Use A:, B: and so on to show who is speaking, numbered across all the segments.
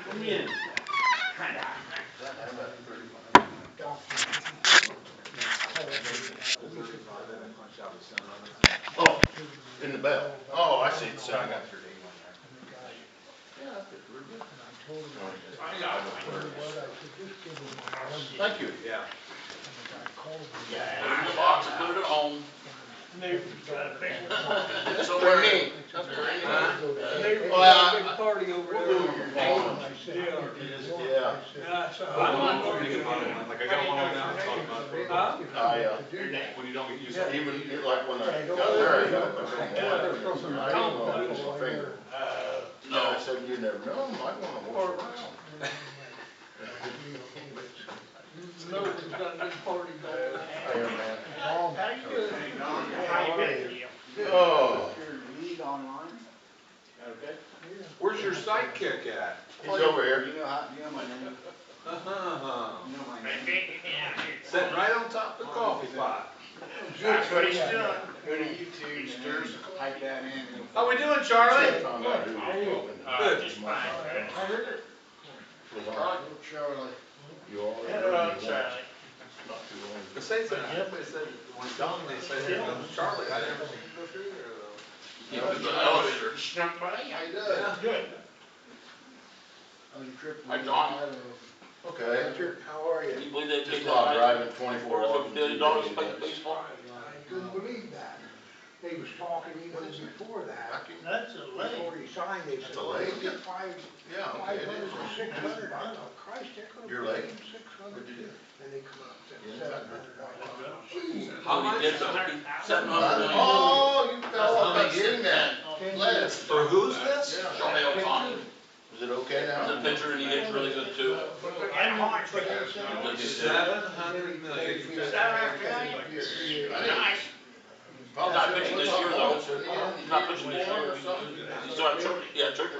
A: Come in.
B: Oh, in the bell. Oh, I see. So I got your name on there. Thank you.
C: Yeah.
D: Yeah, in the box and put it at home.
A: Neighbor's got a big
B: That's very neat. That's very neat.
A: Neighbor's
B: Well,
A: got a big party over
B: we'll
A: there.
B: move your phone. Yeah.
A: Yeah, so
C: I
A: I'm
C: don't
A: not
C: know
A: going
C: if
A: to
C: you
A: get
C: get one, like I got one right now, I'm talking about it.
A: Huh?
C: When you don't get used to it.
B: Even like when I got married, I didn't want to lose my finger.
D: No.
B: I said, you never know, might want to horse around.
A: Neighbor's got a big party going
B: Hey,
A: on.
B: man.
A: How you doing?
B: How are you?
E: Good.
B: Oh.
E: Your lead online? Okay.
C: Where's your sidekick at?
B: He's over here.
E: You know how, you know my name? You know my name?
C: Sitting right on top of the coffee pot.
E: That's what he's doing. Go to YouTube, stirs, type that in. And
C: How we doing, Charlie?
B: Found out who was open.
C: Good.
D: Just fine.
A: I heard it.
B: Was on.
E: Little Charlie.
B: You already.
D: Hello, Charlie.
B: Not too long.
C: The same thing, they said, when Don, they said, hey, Charlie, I never seen you go through there though.
D: Yeah, the elevator.
E: Snuck by? How you doing?
C: Yeah.
A: Good.
E: How's your trip?
D: Hi, Don.
B: Okay.
E: How are
D: Can
E: you?
D: you believe they
B: Just
D: take
B: not
D: that
B: driving
D: night?
B: 24 hours.
D: $450 dollars to play baseball?
F: I couldn't believe that. They was talking even before that.
A: That's a lake.
F: Before he signed, they said,
B: That's a
F: well,
B: lake?
F: we get five
B: Yeah, okay, it
F: hundred
B: is.
F: or 600. I thought, Christ, they're gonna
B: You're
F: pay
B: late?
F: him 600.
B: What'd you do?
F: And they come out and
B: You
F: said
B: didn't
F: $700.
C: How
D: What he
C: much?
D: did, $700 million.
B: Oh, you fell off that getting that. Last.
C: For who's this?
D: Shohei Ohtani.
B: Is it okay now?
D: The pitcher, and he hits really good too.
A: I know it's like I said.
D: Good shit.
C: 700 million.
D: Nice. He's not pitching this year though. He's not pitching this year. He's still at church. Yeah, church.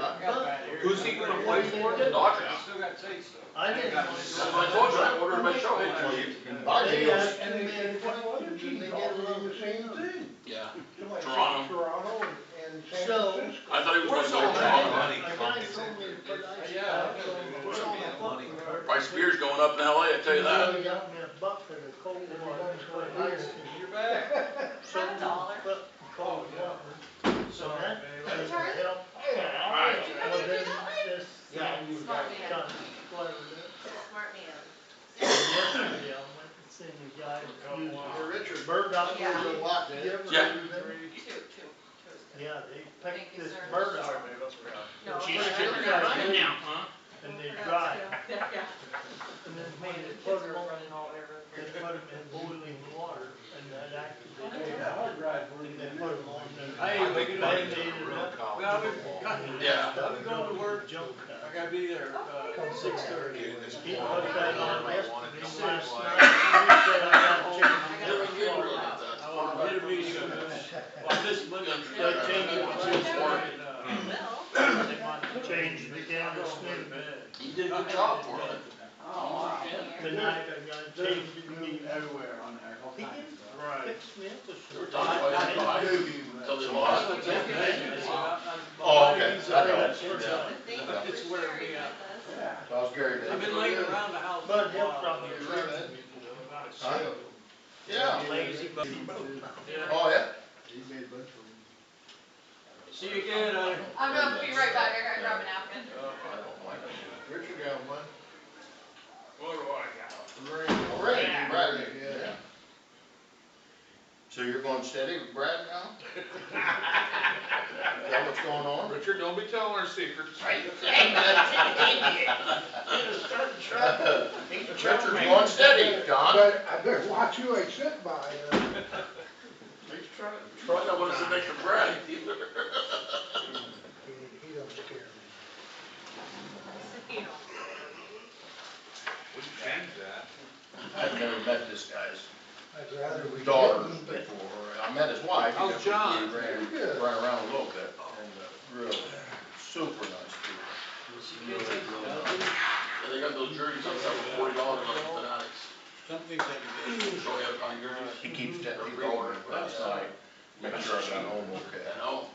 C: Who's he gonna play for?
D: The Dodgers.
A: I didn't want
D: That's what I told you. I ordered my Shohei.
B: Our
A: They
B: deals.
A: asked me if I wanted to, they get a little
F: the same thing.
D: Yeah.
F: Somebody said
D: Toronto.
F: Toronto and San
A: So-
F: Francisco.
D: I thought he was going to go to
A: A
D: Toronto.
C: Money
A: guy
C: comes
A: told
C: in.
A: me to put ice
C: Yeah.
A: packs on the
C: Money.
D: Price of beer's going up in LA, I tell you that.
A: He got me a bucket of Coldwater, put ice in
C: You're back.
A: so put cold water. So that doesn't help. Well, then this thing
G: Smart
A: kind
G: man.
A: of fluttered it.
G: Smart man.
A: Yesterday I went and seen a guy use
E: Richard.
A: burdock.
G: Yeah.
A: You ever
D: Yeah.
A: use them?
G: Two.
A: Yeah, they
G: Thank
A: picked
G: you,
A: this
G: sir.
A: burdock
G: No.
D: She's
G: we're
D: chicken
G: not
D: running
G: running.
D: now, huh?
A: and they dry.
G: Yeah.
A: And then when they put them on, they put them in boiling water and that activated. And they put them on there.
C: Hey, we can make it
A: Band-aided
C: real
A: up.
C: college.
D: Yeah.
A: I'll be going to work. Junk
H: I gotta be there,
A: come 6:30.
C: Getting this
A: He
C: form,
A: put that on
C: I
A: yesterday,
C: wanted to
A: last
C: know
A: night,
C: why.
A: he said I got to change
G: I
A: the
G: gotta
D: Never
A: water.
D: realized that.
H: I wanna get a meeting on this, on this Monday.
A: They changed it to this morning.
G: Will.
A: They want to change the canvas new.
D: He did a good job for it.
A: Tonight I got to change it again.
E: Everywhere on there. all
A: He
E: kinds
A: didn't
E: of stuff.
H: Right.
A: fix me up with
D: They were
A: some.
D: talking about it until they lost it.
B: Oh, okay. That helps.
G: It's
H: wearing me out.
E: Yeah.
B: So I was Gary.
H: I've been laying around the house.
A: But
H: for a
A: he'll
H: while.
A: probably trust me.
B: Huh? Yeah.
A: Lazy, but he
B: Oh, yeah?
E: He made a bunch of them.
H: See you again,
G: I'm gonna be right back, I gotta grab a napkin.
B: I don't like it.
E: Richard got one.
D: What do I got?
B: Brad,
E: Yeah.
B: yeah. So you're going steady with Brad now? Is that what's going on?
C: Richard, don't be telling our secrets.
B: Richard's going steady, John.
F: But I better watch who I sit by.
D: Probably not want to sit next to Brad either.
F: He don't scare me.
C: We can change that.
B: I've never met this guy's
F: I'd rather we
B: daughter
F: didn't, but
B: before. I met his wife. He
C: How's
B: just-
C: John?
B: He ran around a little bit and really super nice people. Really, really nice.
D: Yeah, they got those jerseys on sale for $40 on the Fanatics.
E: Something that
D: Shohei Ohtani jerseys.
B: He keeps calling me last night, make sure I got home okay.
D: I know.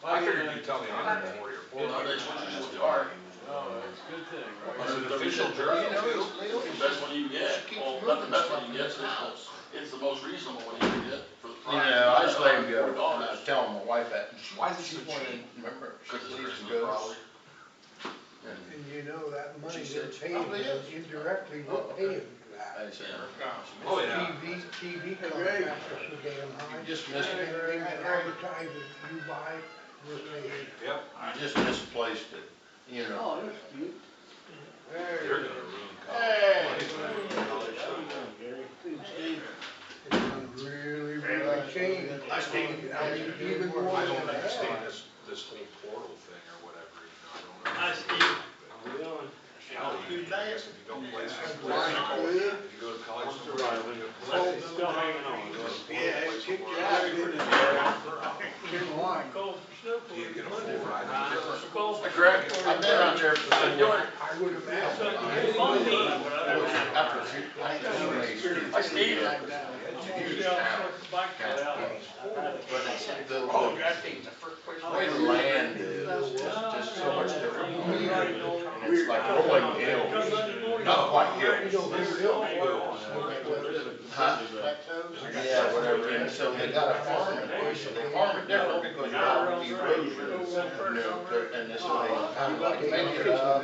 C: I figured you'd tell me I'm a warrior.
D: Well, they switch it to what you are.
H: Oh, it's a good thing, right?
C: Is it
D: The
C: official
D: reason-
C: jersey
B: You know
C: too?
B: this deal?
D: The best one you can get, well, not the best one you can get, it's the most reasonable one you can get for the
B: You
D: price.
B: know, I just let him go, and I
D: $40.
B: was telling my wife that, and
C: Why is it
B: she
C: so
B: wanted,
C: cheap?
B: remember, she
D: Cause it's
B: used to
D: Christmas
B: go.
D: probably.
F: And you know that money
B: She
F: they're
B: said,
F: paying,
B: "Probably is."
F: indirectly,
B: Oh,
F: we're
B: okay.
F: paying for that.
B: I said,
C: Oh, yeah.
F: TV contracts are so damn high.
B: You just missed it.
F: Everything that advertises you buy, we're paying.
C: Yep.
B: You just misplaced it, you know.
H: Oh, that's cute.
C: You're gonna ruin
B: Hey.
C: college.
F: It's gonna really, really change.
B: I stayed-
F: I mean, even more
C: I
F: than
C: don't
F: it
C: understand
F: has.
C: this whole portal thing or whatever, you know, I
A: Hi,
C: don't
A: Steve.
H: How we doing?
C: know. You if you don't play somewhere,
F: Good.
C: if you go to college somewhere, you don't go play.
H: Still hanging on.
F: Yeah,
C: Play
F: kick
C: somewhere
F: your
C: else.
F: ass in Kim Line.
A: Called for snow for
C: You
A: you.
C: get a full ride.
A: Called
B: Hi,
A: for
B: Greg, I've been out there for
D: How you doing?
F: I would imagine.
A: It's funny.
B: after a few, I think so many streets.
D: Hi, Steve.
B: Huge
A: Yeah,
B: town.
A: bike trail.
B: But the way the land is just so much different. And it's like rolling hills, not quite hills. Huh? Yeah, whatever, and so they got a farming place, and they farm it different because you're out on the erosion, you know, and this way, kind of like make it up.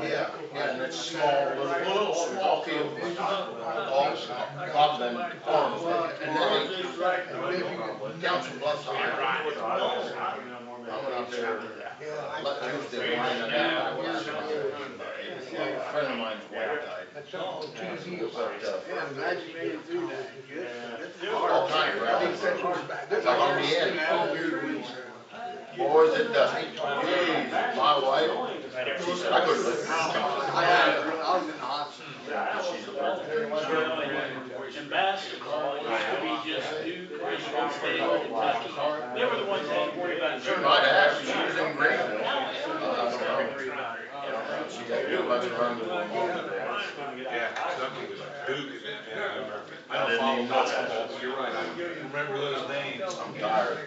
B: Yeah, and it's small, little small fields, all, of them farms, and then they, Council Bluffs, I went out there, Tuesday morning, and I was, a friend of mine's wife died.
F: That's all TV.
B: But,
F: Yeah, imagine making through that.
B: all kind of rallies, like in the end, boys, it doesn't, geez, my wife, she said, I couldn't live.
F: I was in the hospital.
B: She's a virgin.
A: In basketball, it used to be just Duke, Michigan State, Kentucky. They were the ones that had to worry about.
B: She might have, she was in Greenville. I don't know. She had to go back and run to the
C: Yeah, something was Duke and then, yeah, I
B: I
C: don't
B: didn't
C: follow
B: even know
C: basketball,
B: that.
C: but you're right, I remember those names.
B: I'm tired.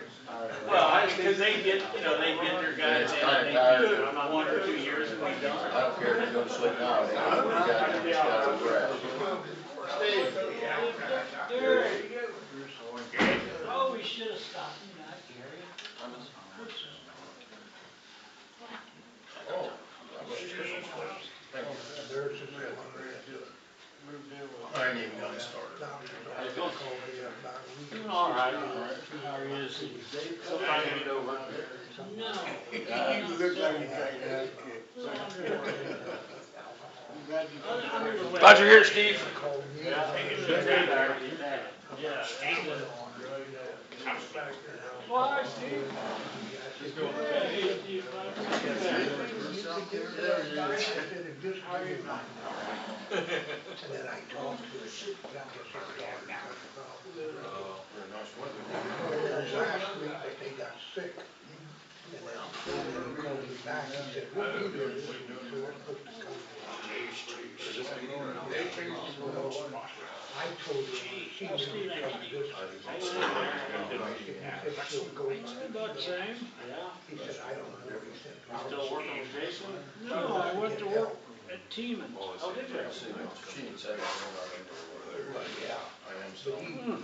A: Well, because they get, they get their guys in and they do 1 or 2 years and they don't.
B: I don't care if you go to sleep now, they just gotta rest.
A: Oh, we should have stopped and got Gary.
B: Oh, thank you.
F: Nurses that want to do it.
B: I ain't even gotten started.
F: Doctors called me about a week.
A: Doing all right. How are you? Still trying to get over. No.
F: You look like you got that kid.
D: Glad you're here, Steve.
F: Called me.
A: Yeah. Yeah. Why, Steve? Hey, Steve.
F: Just how you mind. And then I talked to him. Last week, but they got sick. And then he called me back, he said, we'll be there this week, so we're supposed to come. I told him, she knew he was coming this week. He said, she'll go.
A: About the same. Yeah.
F: He said, I don't know, he said.
A: Still working with Jason? No, I went to work at Teeman. Oh, did you?
B: She didn't say anything about it.
F: Yeah.
B: I am
F: But
B: still.
F: he knew the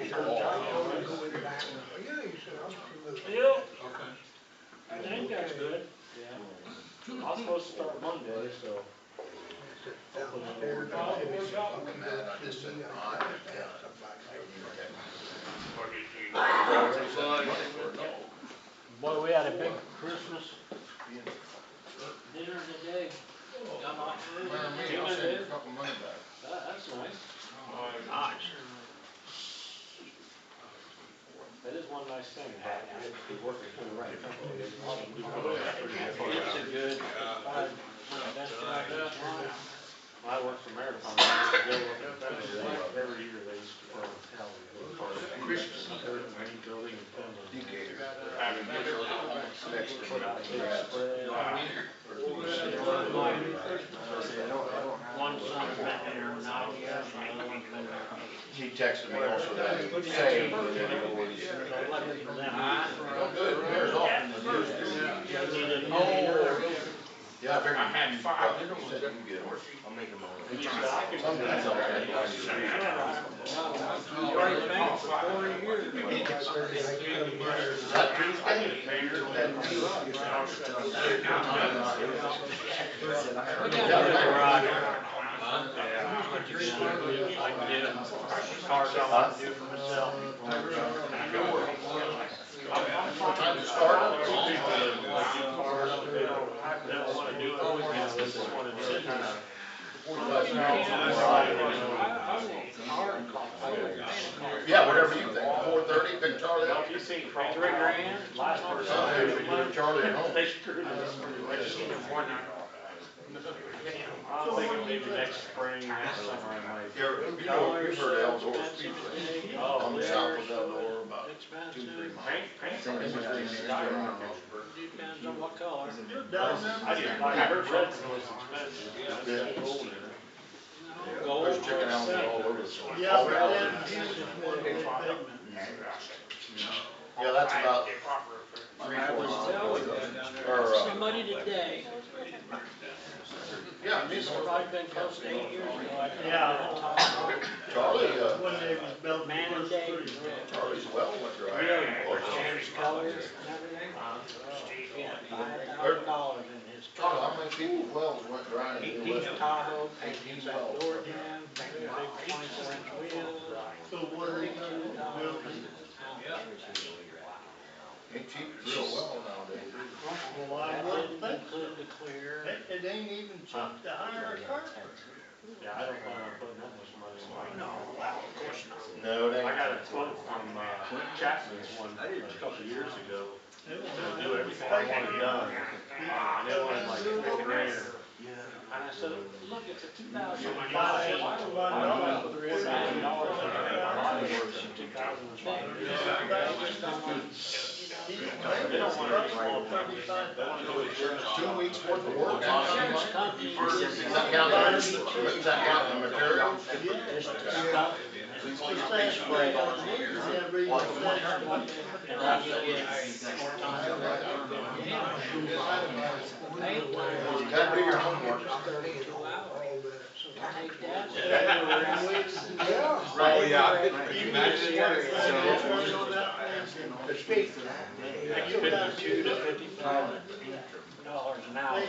F: church.
B: Well,
F: I told him to go in the back. Yeah, he said, I'm familiar.
A: Yeah. I think that's good. Yeah. I was supposed to start Monday, so.
F: Downstairs, I said, if you
B: Man, I just said,
F: I
B: I
F: just asked somebody.
B: already sent money for a dog.
A: Boy, we had a big Christmas dinner today. Got off early.
B: Man, me, I'll send you a couple money back.
A: That's nice. Nice. That is one nice thing about it. It's working for the right company. It's good. That's right. I worked for Marathon. Every year they used to throw Christmas main building in Finland. Put out a big spread. One son's been there 9 years, and the other one's been there
B: He texted me also that same, oh, good, there's all. Oh, yeah, I figured.
D: I had five.
B: You said you can get them.
H: I'll make them all.
B: Sometimes I'll have to. Is that
H: I can get them as far as I want to do for myself.
B: What time to start?
H: They don't want to do it, they just want to do it kind of.
B: Yeah, whatever you think, 4:30, pick Charlie up.
H: If you see $3,000, last person.
B: Charlie at home.
H: They screwed us. I'm thinking maybe next spring, next summer I might.
B: You've heard Eldora Speedway.
H: Oh,
B: On the south of Eldora, about 2-3 miles.
H: Depends on what color.
A: You're down there.
H: I heard red's the most expensive. That's golden.
B: There's chicken houses all over the place.
A: Yeah, but then Houston's one of the big.
B: Yeah, that's about 3-4 miles.
I: Somebody today,
B: Yeah,
I: this has probably been close to 8 years ago. I think.
A: Yeah.
B: Charlie,
A: When they was building
I: Man
A: the
I: and
A: first
I: Dave.
A: three.
B: Charlie's well went dry.
I: Changed colors and everything. He had $5,000 in his
B: Oh,
I: truck.
B: how many people's wells went dry?
I: He painted Tahoe, painted that door down, painted big 24-inch wheels.
A: So what are they gonna do? Build it?
B: Ain't cheap to drill well nowadays.
A: Well, I
I: That
A: wouldn't
I: didn't
A: think
I: include the clear.
A: it ain't even cheap to hire a carpenter.
H: Yeah, I don't plan on putting that much money in mine.
I: No, well, of course not.
B: No, they
H: I
B: ain't.
H: got a quote from Chapman's one a couple of years ago
A: They
H: to
A: won't
H: do
A: hire
H: everything I wanted done.
A: a
H: And they wanted like $4,000. And I said, look, it's a 2005. Why would I put $4,000 in my body works in 2005? They don't want to small companies. They want to do insurance.
B: 2 weeks worth of work.
I: Insurance company
B: Does that count, does that count the materials?
I: is to stuff
A: It's saying spray on the knees every
I: and then you get more time.
B: You gotta do your homework.
I: 32 hours. Take that.
C: Oh, yeah, you imagine
F: The state,
I: $52 to $55 an hour.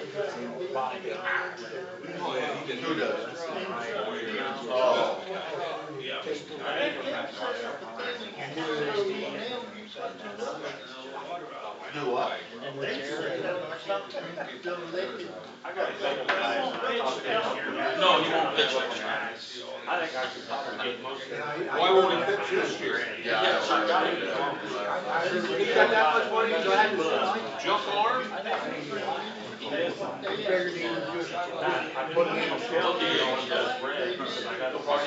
C: Oh, yeah, he did.
B: Who does?
A: insurance.
B: Oh. Do what?
A: They said something till they could.
H: I got a couple guys and I talked to them.
D: No, he won't pitch it.
H: I think I could probably get most of them.
C: Why won't he pitch this year?
B: Yeah, I got it.
C: He got that much money, he's glad to.
D: Junk arm?
H: I put it in a shell deal on the red because I got a but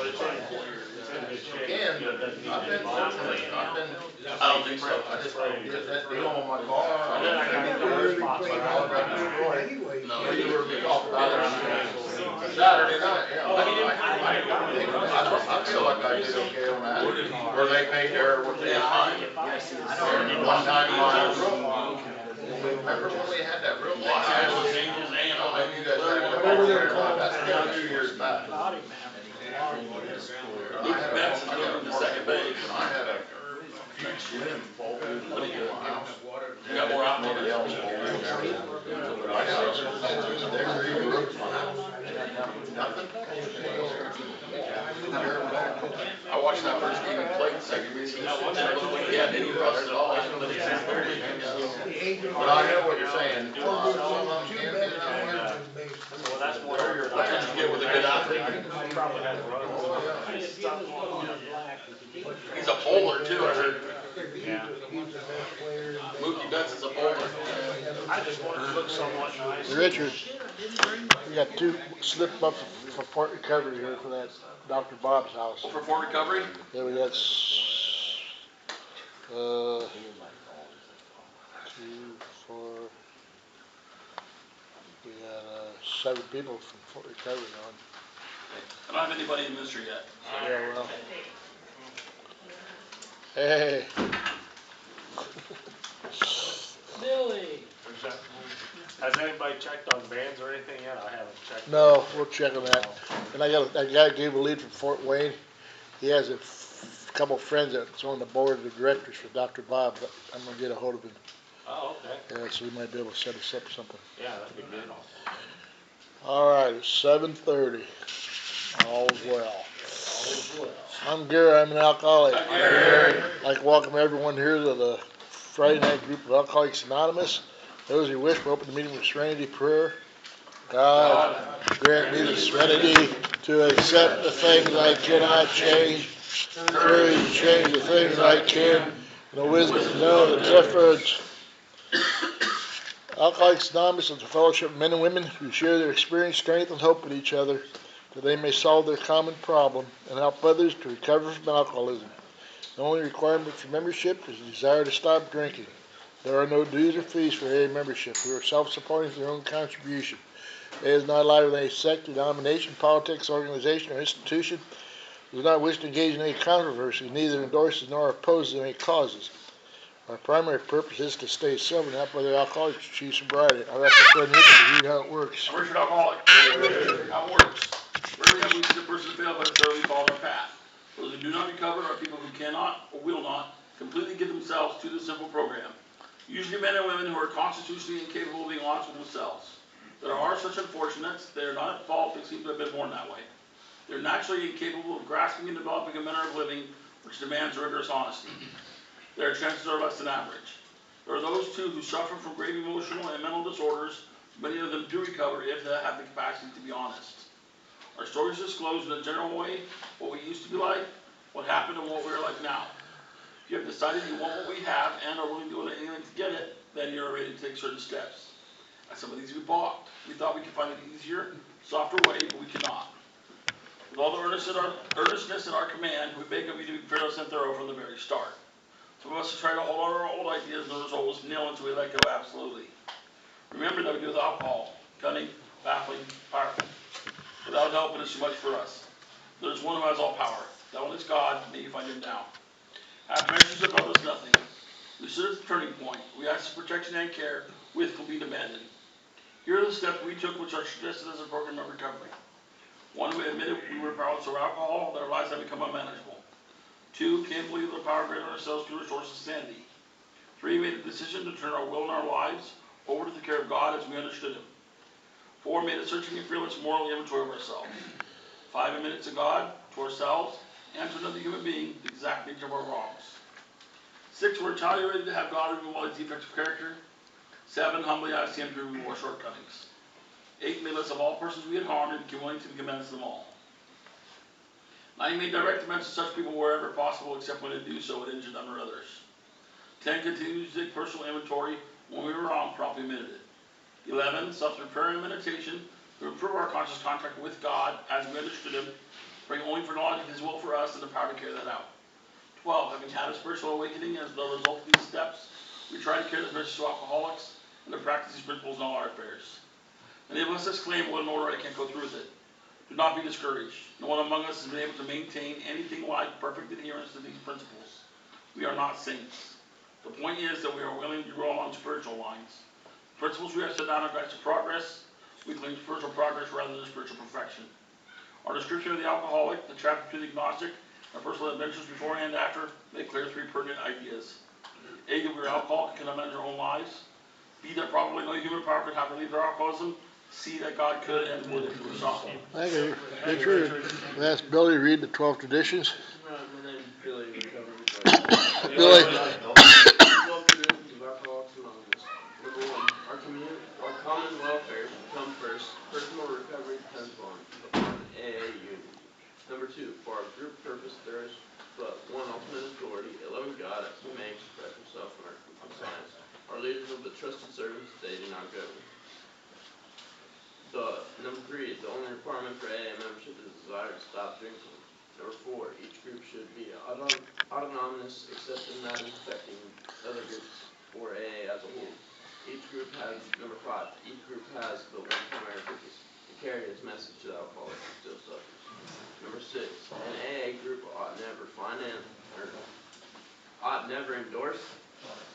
H: it's in good shape.
B: Again,
H: You know, it doesn't need
B: I've
H: to
B: been
H: be
B: fortunate,
H: bonded.
B: I don't think so, I just did that deal on my car.
H: And then I got a couple of spots around.
F: anyway.
B: No, you were talking about it Saturday night, yeah. I feel like I did okay on that, where they paid their, what they assigned. One time in my room, remember when we had that real big house? Maybe you guys had it over there, that's been 2 years back.
I: Body man.
B: I got a second base, and I had a huge limb fall through the middle of the house.
D: You got more out
B: Nobody
D: there?
B: else fall through there. I got a, there's 3 roofs on that. Nothing.
D: I watched that first game he played, second game. He looked like he had any rust at all.
B: But I know what you're saying. Some of them can't get it out here.
H: Well, that's more.
B: They're your
D: What did you get with a good outfit?
H: He probably had a run.
D: He's a bowler too, I heard.
H: Yeah.
D: Mookie Betts is a bowler.
H: I just wanted to look somewhat nice.
J: Richard, we got 2 slip ups for port recovery here for that Dr. Bob's house.
D: For Fort Recovery?
J: Yeah, we got 2, 4, we got 7 people from Fort Recovery on.
D: I don't have anybody in the ministry yet.
J: Yeah, well. Hey,
H: Billy. Has anybody checked on bands or anything yet? I haven't checked.
J: no, we'll check on that. And I got, that guy gave a lead from Fort Wayne. He has a couple of friends that's on the board of directors for Dr. Bob, but I'm gonna get a hold of him.
H: Oh, okay.
J: Yeah, so we might be able to set us up something.
H: Yeah, that'd be good.
J: All right, it's 7:30. All's well. I'm Gary, I'm an alcoholic. I'd like to welcome everyone here to the Friday night group of Alcoholics Anonymous. Those who wish to open the meeting with serenity prayer. God, grant me the serenity to accept the things I cannot change, courage to change the things I can, and the wisdom to know the difference. Alcoholics Anonymous is a fellowship of men and women who share their experience, strength, and hope with each other, that they may solve their common problem and help others to recover from alcoholism. The only requirement for membership is a desire to stop drinking. There are no dues or fees for AA membership. We are self-supporting with their own contribution. AA is not allied with any sect, denomination, politics, organization, or institution. It does not wish to engage in any controversy, neither endorses nor opposes any causes. Our primary purpose is to stay sober and help other alcoholics achieve sobriety. I'll ask the president to read how it works.
D: I'm a registered alcoholic. How it works. Wherever we see the person fail but thoroughly follow their path. Those who do not recover are people who cannot or will not completely give themselves to the simple program. Usually men and women who are constitutionally incapable of being honest with themselves. There are such unfortunates. They are not at fault. They seem to have been born that way. They're naturally incapable of grasping and developing a manner of living which demands rigorous honesty. Their chances are less than average. There are those too who suffer from grave emotional and mental disorders. Many of them do recover if they have the capacity to be honest. Our stories disclose in a general way what we used to be like, what happened, and what we are like now. If you have decided you want what we have and are willing to do anything to get it, then you're ready to take certain steps. And some of these we balked. We thought we could find an easier, softer way, but we cannot. With all the earnestness in our command, we beg of you to be fearless and thorough from the very start. Some of us have tried to hold on to our old ideas, and the result was nil until we let go absolutely. Remember that we do with alcohol, cunning, baffling, powerful. Without help, it is too much for us. There is one who has all power. That one is God. May you find him now. Have measures above us nothing. We stood at the turning point. We asked for protection and care with complete abandon. Here are the steps we took which are suggested as a program of recovery. 1, we admitted we were powerless over alcohol, that our lives had become unmanageable. 2, came to believe the power greater than ourselves to restore sanity. 3, made a decision to turn our will and our lives over to the care of God as we understood him. 4, made a searching and fearless moral inventory of ourselves. 5, admitted to God, to ourselves, and to another human being the exact nature of our wrongs. 6, we're entirely ready to have God remove all these defects of character. 7, humbly asked him to remove our shortcomings. 8, made lists of all persons we had harmed and became willing to commend them all. 9, made direct amends to such people wherever possible, except when to do so would injure them or others. 10, continued to take personal inventory. When we were wrong, promptly admitted it. 11, self-through prayer and meditation to improve our conscious contact with God as we understood him, praying only for knowledge of his will for us and the power to carry that out. 12, having had a spiritual awakening as the result of these steps, we try to carry this message to alcoholics and to practice these principles in all our affairs. Many of us exclaim, well, in order, I can't go through with it. Do not be discouraged. No one among us has been able to maintain anything like perfect adherence to these principles. We are not saints. The point is that we are willing to grow along spiritual lines. The principles we have set down are guides to progress. We claim spiritual progress rather than spiritual perfection. Our description of the alcoholic, the chapter to the agnostic, our personal adventures before and after make clear 3 pertinent ideas. A, that we are alcoholic and cannot manage our own lives. B, that probably no human power could have relieved our alcoholism. C, that God could and would if we were soft.
J: Thank you, Richard. We'll ask Billy to read the 12 traditions.
K: My name is Billy, recovery.
J: Billy.
K: 12 traditions of Alcoholics Anonymous. Number 1, our common welfare should come first. Personal recovery depends upon AA unity. Number 2, for our group purpose there is but one ultimate authority, a loving God who may express himself in our group science. Our leaders are the trusted servants, they do not govern. Number 3, the only requirement for AA membership is a desire to stop drinking. Number 4, each group should be autonomous except in matters affecting other groups or AA as a whole. Number 5, each group has but one primary purpose, to carry his message to the alcoholic who still suffers. Number 6, an AA group ought never endorse,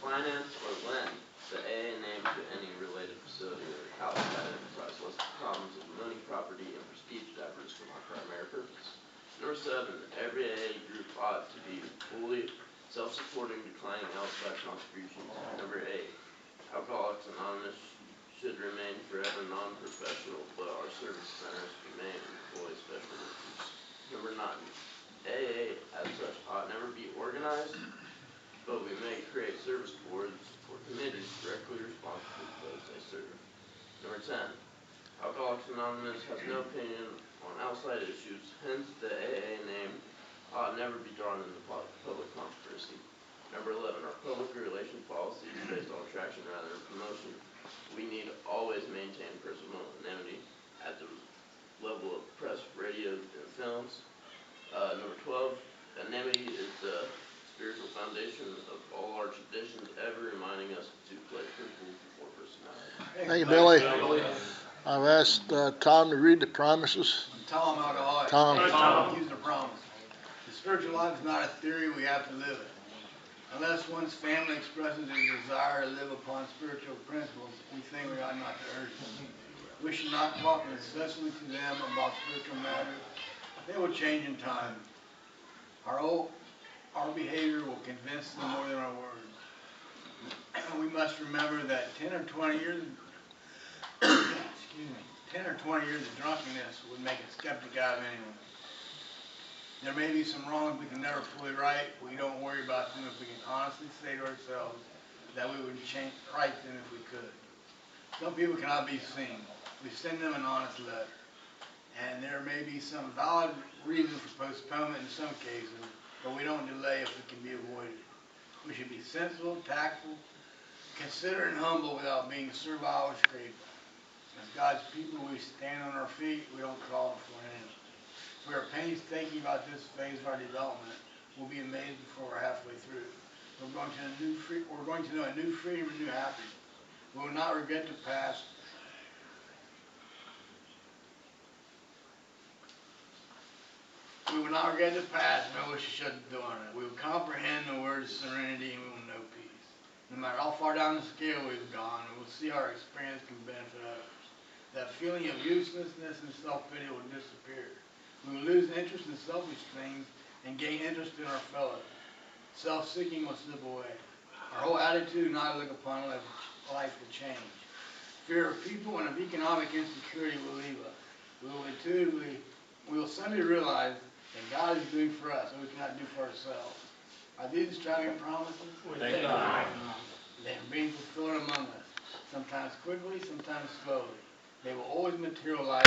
K: finance, or lend the AA name to any related facility or outside enterprise, lest the problems of money, property, and prestige divert from our primary purpose. Number 7, every AA group ought to be fully self-supporting, declining outside contributions. Number 8, Alcoholics Anonymous should remain forever non-professional, but our service centers may employ special workers. Number 9, AA as such ought never be organized, but we may create service boards or committees directly responsible for those they serve. Number 10, Alcoholics Anonymous has no opinion on outside issues, hence the AA name ought never be drawn into public controversy. Number 11, our public relations policy is based on attraction rather than promotion. We need to always maintain personal anonymity at the level of press, radio, and films. Number 12, anonymity is the spiritual foundation of all our traditions, ever reminding us to place principle before personality.
J: Thank you, Billy. I've asked Tom to read the promises.
E: Tom, alcoholic.
J: Tom.
E: Use the promise. The spiritual life is not a theory, we have to live it. Unless one's family expresses a desire to live upon spiritual principles, we think we ought not to urge them. We should not talk incessantly to them about spiritual matters. They will change in time. Our behavior will convince them more than our words. We must remember that 10 or 20 years of drunkenness would make a skeptic out of anyone. There may be some wrongs we can never fully right. We don't worry about them if we can honestly say to ourselves that we would right them if we could. Some people cannot be seen. We send them an honest letter. And there may be some valid reason for postponement in some cases, but we don't delay if it can be avoided. We should be sensible, tactful, considerate, and humble without being servile or scraping. As God's people, we stand on our feet. We don't crawl before Him. If we are painstaking about this phase of our development, we'll be amazed before we're halfway through. We're going to know a new freedom and new happiness. We will not regret the past. We will not regret the past, nor wish to shut the door on it. We will comprehend the word serenity, and we will know peace. No matter how far down the scale we've gone, we will see our experience can benefit others. That feeling of uselessness and self-pity will disappear. We will lose interest in selfish things and gain interest in our fellows. Self-seeking will slip away. Our whole attitude and outlook upon life will change. Fear of people and of economic insecurity will leave us. We will suddenly realize that God is doing for us what we cannot do for ourselves. Are these extravagant promises?
H: Thank God.
E: They are being fulfilled among us, sometimes quickly, sometimes slowly. They will always materialize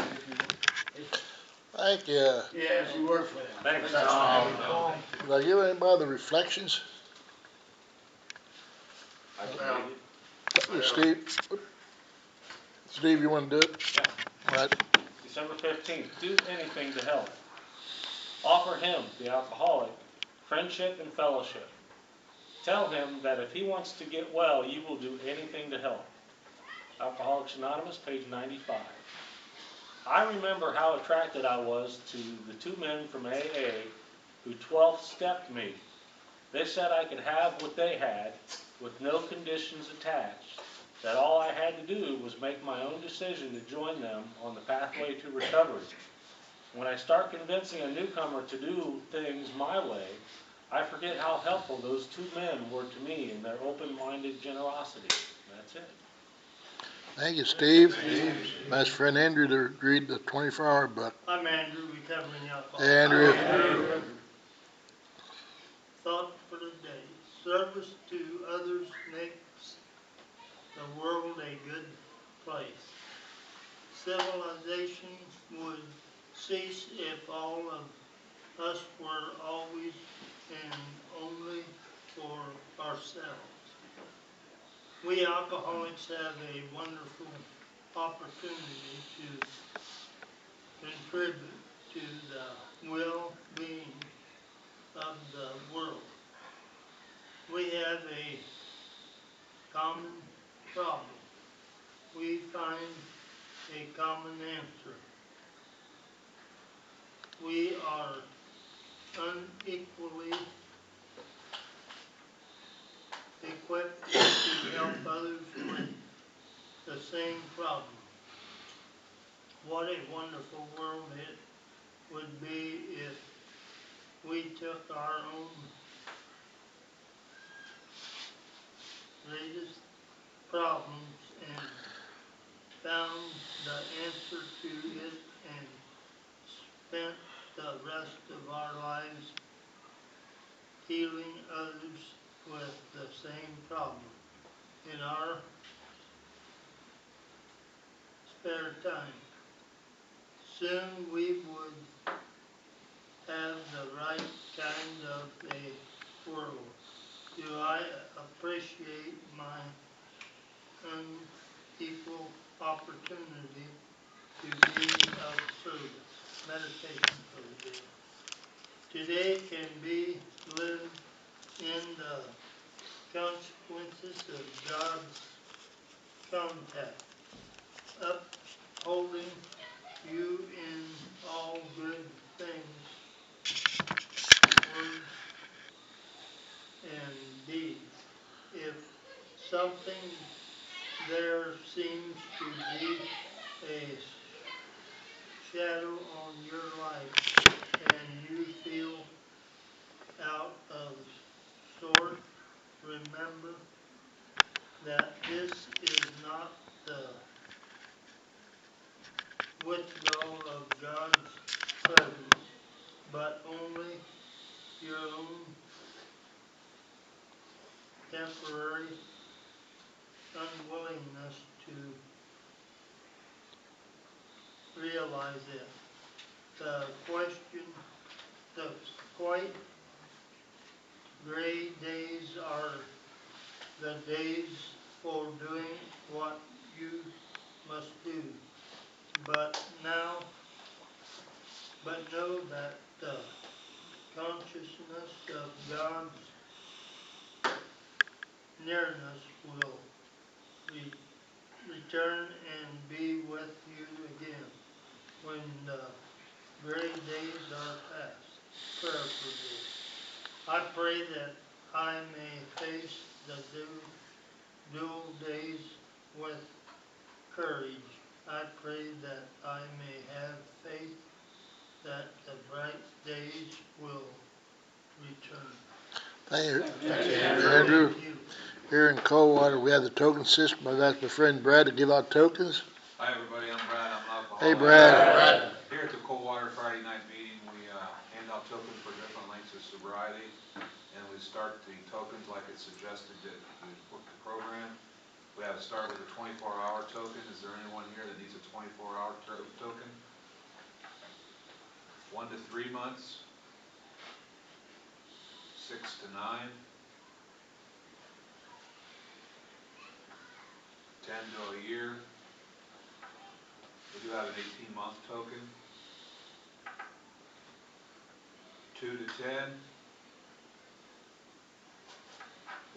J: Thank you.
E: if you work for them.
H: Thanks, Tom.
J: Did I give anybody the reflections?
C: I can read it.
J: Steve, you want to do it?
H: Yeah.
J: All right.
H: December 15th, do anything to help. Offer him, the alcoholic, friendship and fellowship. Tell him that if he wants to get well, you will do anything to help. Alcoholics Anonymous, page 95. I remember how attracted I was to the two men from AA who 12th stepped me. They said I could have what they had with no conditions attached, that all I had to do was make my own decision to join them on the pathway to recovery. When I start convincing a newcomer to do things my way, I forget how helpful those two men were to me in their open-minded generosity. That's it.
J: Thank you, Steve. My friend Andrew to read the 24-hour book.
A: I'm Andrew, recovering alcoholic.
J: Hey, Andrew.
A: Thought for the day. Service to others makes the world a good place. Civilization would cease if all of us were always and only for ourselves. We alcoholics have a wonderful opportunity to contribute to the well-being of the world. We have a common problem. We find a common answer. we are unequally equipped to help others with the same problem. What a wonderful world it would be if we took our own latest problems and found the answer to it and spent the rest of our lives healing others with the same problem. In our spare time, soon we would have the right kind of a world. Do I appreciate my unequal opportunity to be of service? Meditation for the day. Today can be lived in the consequences of God's contact, upholding you in all good things, words and deeds. If something there seems to be a shadow on your life and you feel out of sort, remember that this is not the withdrawal of God's presence, but only your own temporary unwillingness to realize it. The quite gray days are the days for doing what you must do. But know that the consciousness of God's nearness will return and be with you again when the gray days are past. Prayer for this. I pray that I may face the dual days with courage. I pray that I may have faith that the bright days will return.
J: Thank you, Andrew. Here in Coldwater, we have the token system. I've asked my friend Brad to give out tokens.
C: Hi, everybody, I'm Brad, I'm an alcoholic.
J: Hey, Brad.
C: Here at the Coldwater Friday night meeting, we hand out tokens for different lengths of sobriety, and we start the tokens like it's suggested that we book the program. We have to start with a 24-hour token. Is there anyone here that needs a 24-hour token? 1 to 3 months, 6 to 9, 10 to a year. We do have an 18-month token. 2 to 10,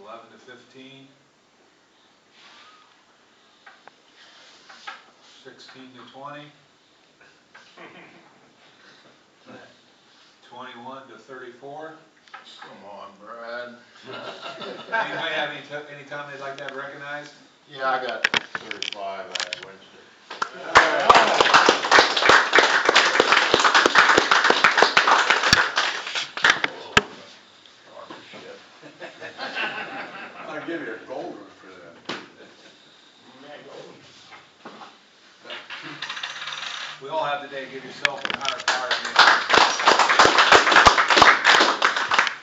C: 11 to 15, 16 to 20, 21 to 34.
B: Come on, Brad.
C: Anybody have any time they'd like to have recognized?
B: Yeah, I got 35 last Wednesday.
E: I'll give you a gold one for that.
C: We all have today. Give yourself a higher card.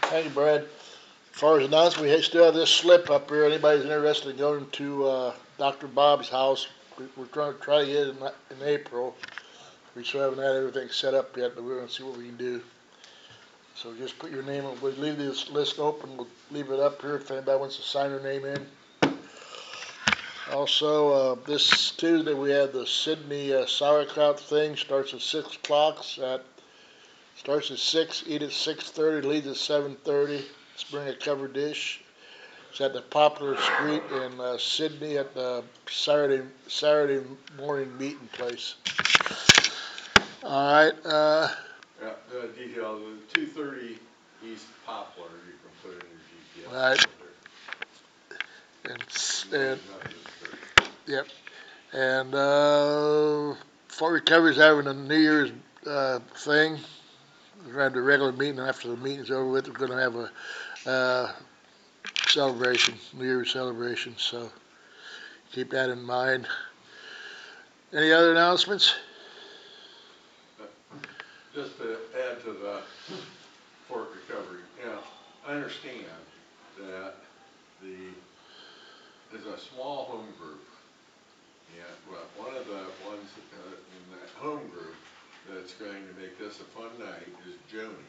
J: Thank you, Brad. As far as announcements, we still have this slip up here. Anybody's interested in going to Dr. Bob's house, we're trying to get it in April. We still haven't had everything set up yet, but we're going to see what we can do. So just put your name on. We'll leave this list open. We'll leave it up here if anybody wants to sign their name in. Also, this Tuesday we have the Sydney sauerkraut thing. Starts at 6 o'clock. Starts at 6, eat at 6:30, leaves at 7:30. Let's bring a covered dish. It's at the Poplar Street in Sydney at the Saturday morning meeting place. All right.
L: Yeah, the detail, the 230 East Poplar, you can put in your GPS.
J: Right. And, yep. And, Fort Recovery's having a New Year's, thing. We're gonna have the regular meeting, after the meeting's over with, we're gonna have a, celebration, New Year's celebration, so keep that in mind. Any other announcements?
L: Just to add to the Fort Recovery, yeah, I understand that there's a small home group, yeah, but one of the ones in that home group that's going to make this a fun night is Joni.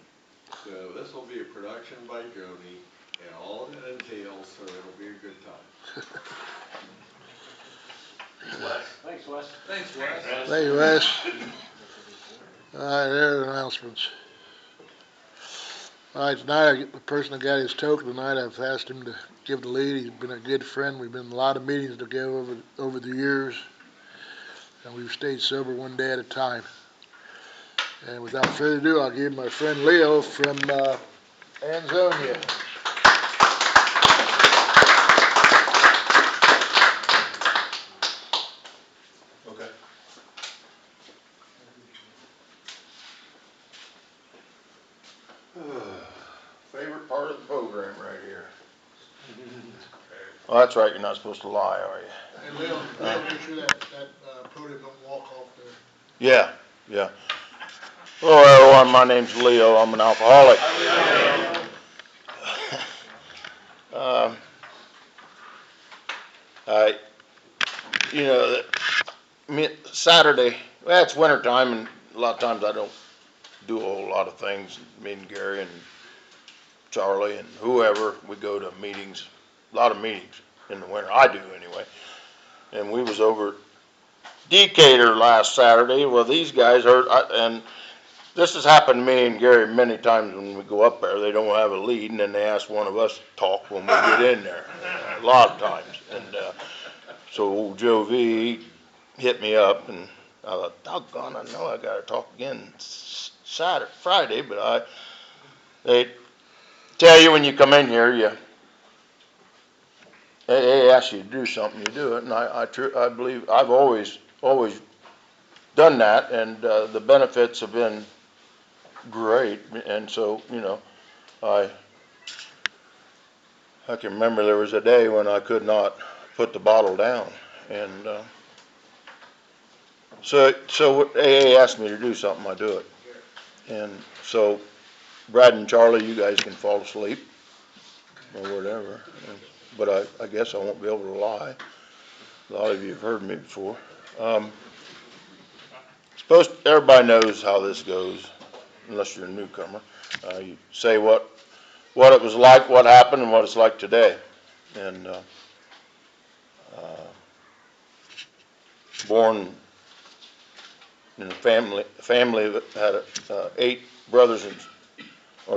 L: So this will be a production by Joni and all it entails, so it'll be a good time.
I: Thanks, Wes.
C: Thanks, Wes.
J: Thank you, Wes. All right, there are the announcements. All right, tonight, the person that got his token tonight, I've asked him to give the lead. He's been a good friend. We've been in a lot of meetings together over the years, and we've stayed sober one day at a time. And without further ado, I'll give my friend Leo from Ansonia.
B: Okay. Favorite part of the program right here. Well, that's right, you're not supposed to lie, are you?
J: And Leo, make sure that podium don't walk off there.
B: Yeah, yeah. Hello everyone, my name's Leo, I'm an alcoholic. Saturday, well, it's winter time and a lot of times I don't do a whole lot of things. Me and Gary and Charlie and whoever, we go to meetings, a lot of meetings in the winter, I do anyway. And we was over Decatur last Saturday. Well, these guys are, and this has happened to me and Gary many times when we go up there. They don't have a lead, and then they ask one of us to talk when we get in there. A lot of times. And so old Joe V hit me up, and I thought, doggone, I know I got to talk again Friday, but they tell you when you come in here, they ask you to do something, you do it, and I believe I've always done that, and the benefits have been great, and so, I can remember there was a day when I could not put the bottle down, and so AA asked me to do something, I do it, and so Brad and Charlie, you guys can fall asleep or whatever, but I guess I won't be able to lie. A lot of you have heard me before. Everybody knows how this goes, unless you're a newcomer. You say what it was like, what happened, and what it's like today. And born in a family that had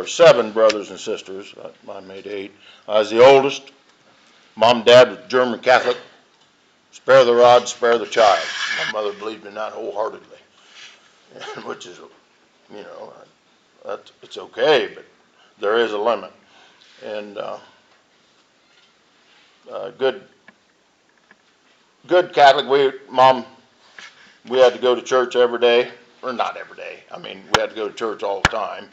B: 7 brothers and sisters. I made 8. I was the oldest. Mom and Dad was German Catholic. Spare the rod, spare the child. My mother believed in that wholeheartedly, which is, it's okay, but there is a limit. And good Catholic. We had to go to church every day, or not every day. I mean, we had to go to church all the time.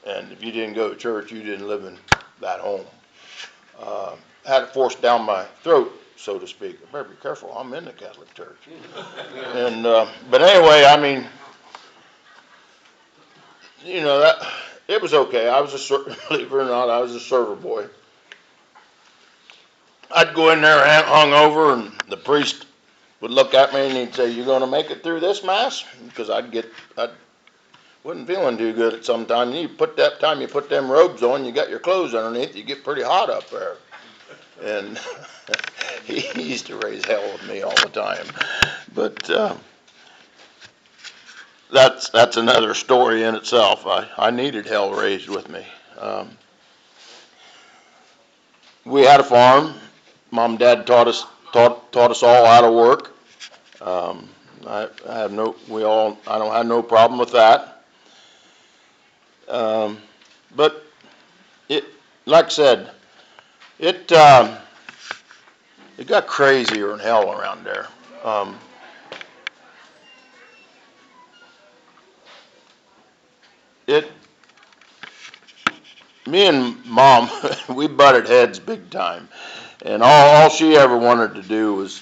B: And if you didn't go to church, you didn't live in that home. Had it forced down my throat, so to speak. I better be careful. I'm in the Catholic Church. And but anyway, I mean, that it was okay. I was believe it or not, I was a server boy. I'd go in there hungover, and the priest would look at me and he'd say, "You going to make it through this mass?" Because I wasn't feeling too good at some time. You put them robes on, you got your clothes underneath, you get pretty hot up there. And he used to raise hell with me all the time. But that's another story in itself. I needed hell raised with me. We had a farm. Mom and Dad taught us all how to work. I don't have no problem with that. But it, like I said, it got crazier than hell around there. Me and Mom, we butted heads big time. And all she ever wanted to do was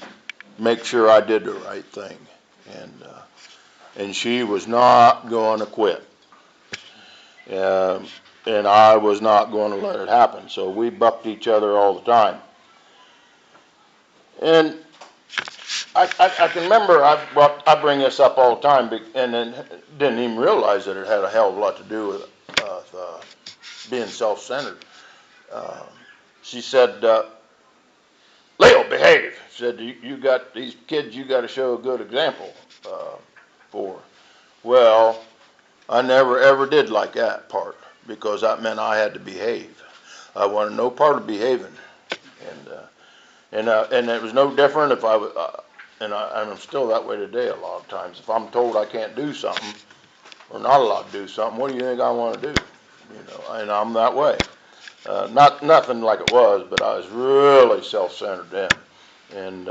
B: make sure I did the right thing. And she was not going to quit. And I was not going to let it happen. So we bucked each other all the time. And I can remember, I bring this up all the time, and then didn't even realize that it had a hell of a lot to do with being self-centered. She said, Leo, behave. She said, you got these kids, you got to show a good example for. Well, I never ever did like that part, because that meant I had to behave. I wanted no part of behaving. And it was no different if I was, and I'm still that way today a lot of times. If I'm told I can't do something, or not allowed to do something, what do you think I want to do? And I'm that way. Nothing like it was, but I was really self-centered then. And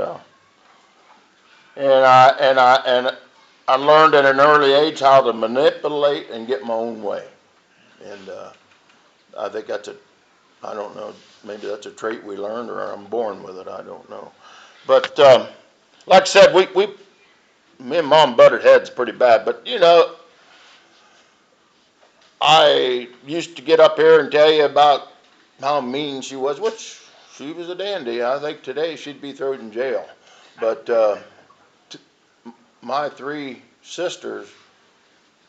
B: I learned at an early age how to manipulate and get my own way. And I think I don't know, maybe that's a trait we learned, or I'm born with it, I don't know. But like I said, me and Mom butted heads pretty bad. But I used to get up here and tell you about how mean she was, which she was a dandy. I think today she'd be thrown in jail. But my three sisters,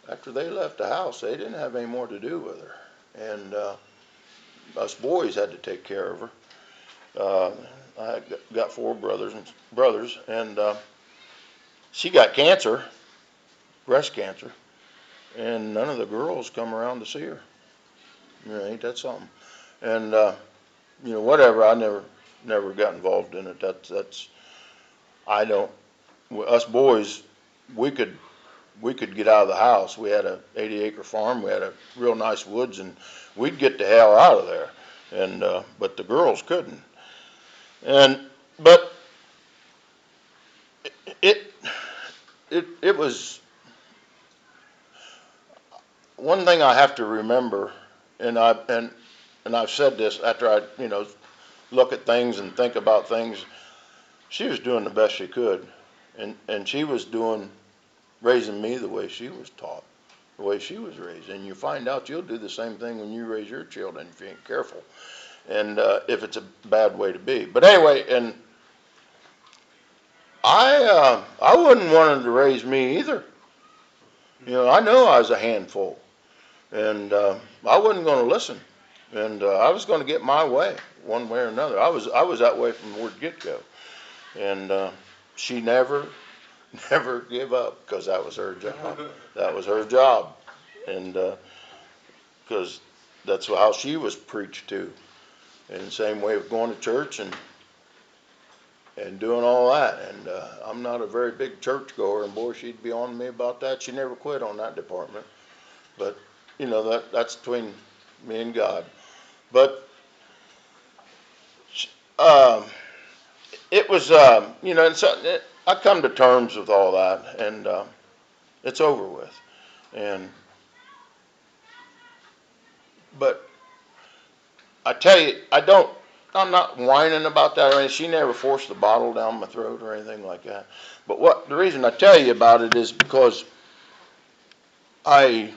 B: after they left the house, they didn't have any more to do with her. And us boys had to take care of her. I got four brothers, and she got cancer, breast cancer, and none of the girls come around to see her. Ain't that something? And whatever. I never got involved in it. That's I don't. Us boys, we could get out of the house. We had a 80-acre farm. We had a real nice woods, and we'd get the hell out of there. And but the girls couldn't. But it was one thing I have to remember, and I've said this after I look at things and think about things. She was doing the best she could, and she was raising me the way she was taught, the way she was raised. And you find out you'll do the same thing when you raise your children if you ain't careful, and if it's a bad way to be. But anyway, and I wouldn't want her to raise me either. I know I was a handful, and I wasn't going to listen, and I was going to get my way one way or another. I was that way from the word get-go, and she never give up, because that was her job. That was her job, and because that's how she was preached to. And the same way of going to church and doing all that. And I'm not a very big church goer, and boy, she'd be on me about that. She never quit on that department. But that's between me and God. But it was and so I come to terms with all that, and it's over with. But I tell you, I'm not whining about that or anything. She never forced the bottle down my throat or anything like that. But the reason I tell you about it is because I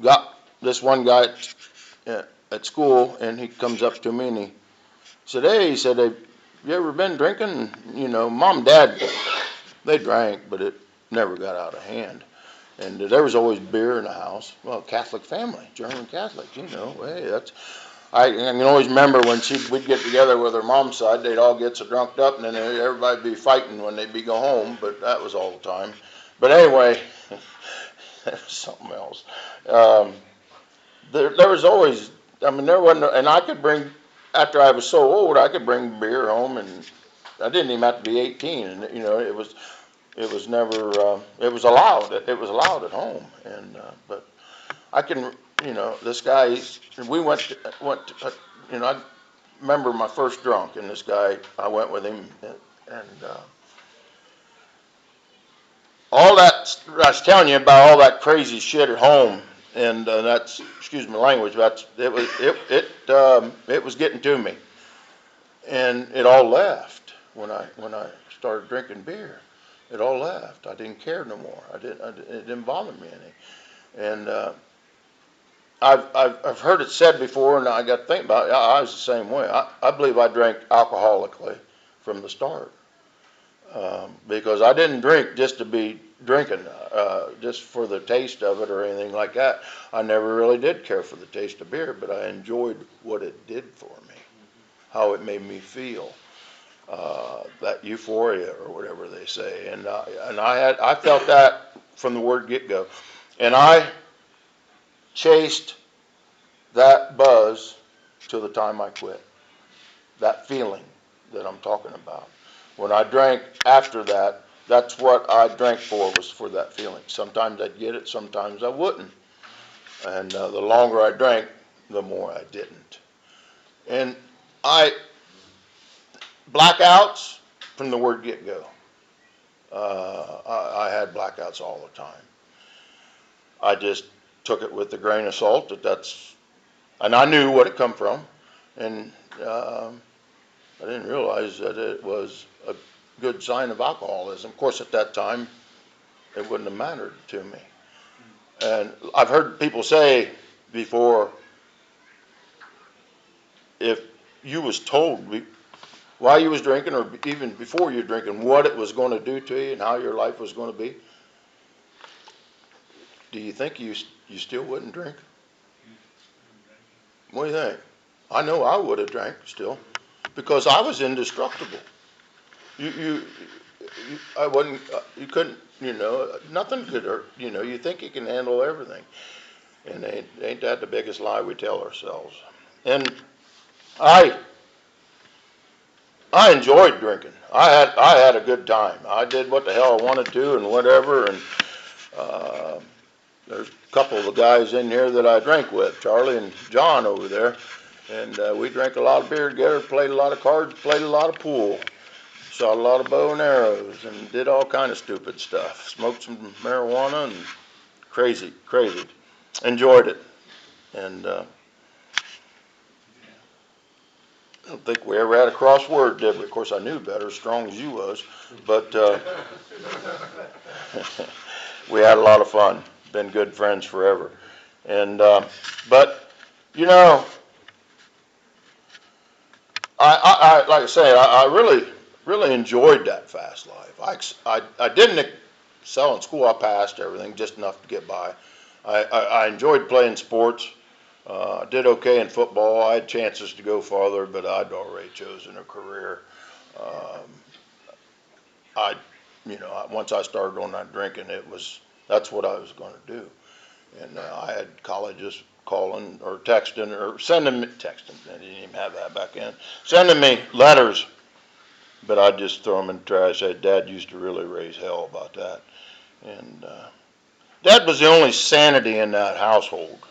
B: got this one guy at school, and he comes up to me and he said, "Hey," he said, "have you ever been drinking?" Mom and Dad, they drank, but it never got out of hand. And there was always beer in the house. Well, Catholic family, German Catholics, hey, I can always remember when we'd get together with her mom's side, they'd all get so drunked up, and then everybody'd be fighting when they'd go home, but that was all the time. But anyway, that was something else. There was always, there wasn't, and I could bring, after I was so old, I could bring beer home, and I didn't even have to be 18, and it was never, it was allowed at home, and but I can, this guy, we went to, I remember my first drunk, and this guy, I went with him, and all that, I was telling you about all that crazy shit at home, and that's, excuse my language, but it was getting to me. And it all left when I started drinking beer. It all left. I didn't care no more. It didn't bother me any. And I've heard it said before, and I got to think about it. I was the same way. I believe I drank alcoholically from the start, because I didn't drink just to be drinking, just for the taste of it or anything like that. I never really did care for the taste of beer, but I enjoyed what it did for me, how it made me feel, that euphoria or whatever they say. And I felt that from the word get-go. And I chased that buzz till the time I quit. That feeling that I'm talking about. When I drank after that, that's what I drank for, was for that feeling. Sometimes I'd get it, sometimes I wouldn't. And the longer I drank, the more I didn't. And blackouts from the word get-go. I had blackouts all the time. I just took it with a grain of salt and I knew what it come from, and I didn't realize that it was a good sign of alcoholism. Of course, at that time, it wouldn't have mattered to me. And I've heard people say before, if you was told while you was drinking, or even before you were drinking, what it was going to do to you and how your life was going to be, do you think you still wouldn't drink? What do you think? I know I would have drank still, because I was indestructible. I wasn't. You couldn't. Nothing could hurt. You think you can handle everything, and ain't that the biggest lie we tell ourselves? And I enjoyed drinking. I had a good time. I did what the hell I wanted to and whatever. And there's a couple of the guys in here that I drank with, Charlie and John over there, and we drank a lot of beer together, played a lot of cards, played a lot of pool, shot a lot of bow and arrows, and did all kind of stupid stuff. Smoked some marijuana and crazy. Enjoyed it. And I don't think we ever had a crossword, did we? Of course, I knew better, as strong as you was, but we had a lot of fun. Been good friends forever. And but I like I say, I really enjoyed that fast life. I didn't excel in school. I passed everything, just enough to get by. I enjoyed playing sports. I did okay in football. I had chances to go farther, but I'd already chosen a career. Once I started on that drinking, that's what I was going to do. And I had colleges calling or texting or sending me, texting, they didn't even have that back then, sending me letters, but I'd just throw them in the trash. Dad used to really raise hell about that. And Dad was the only sanity in that household.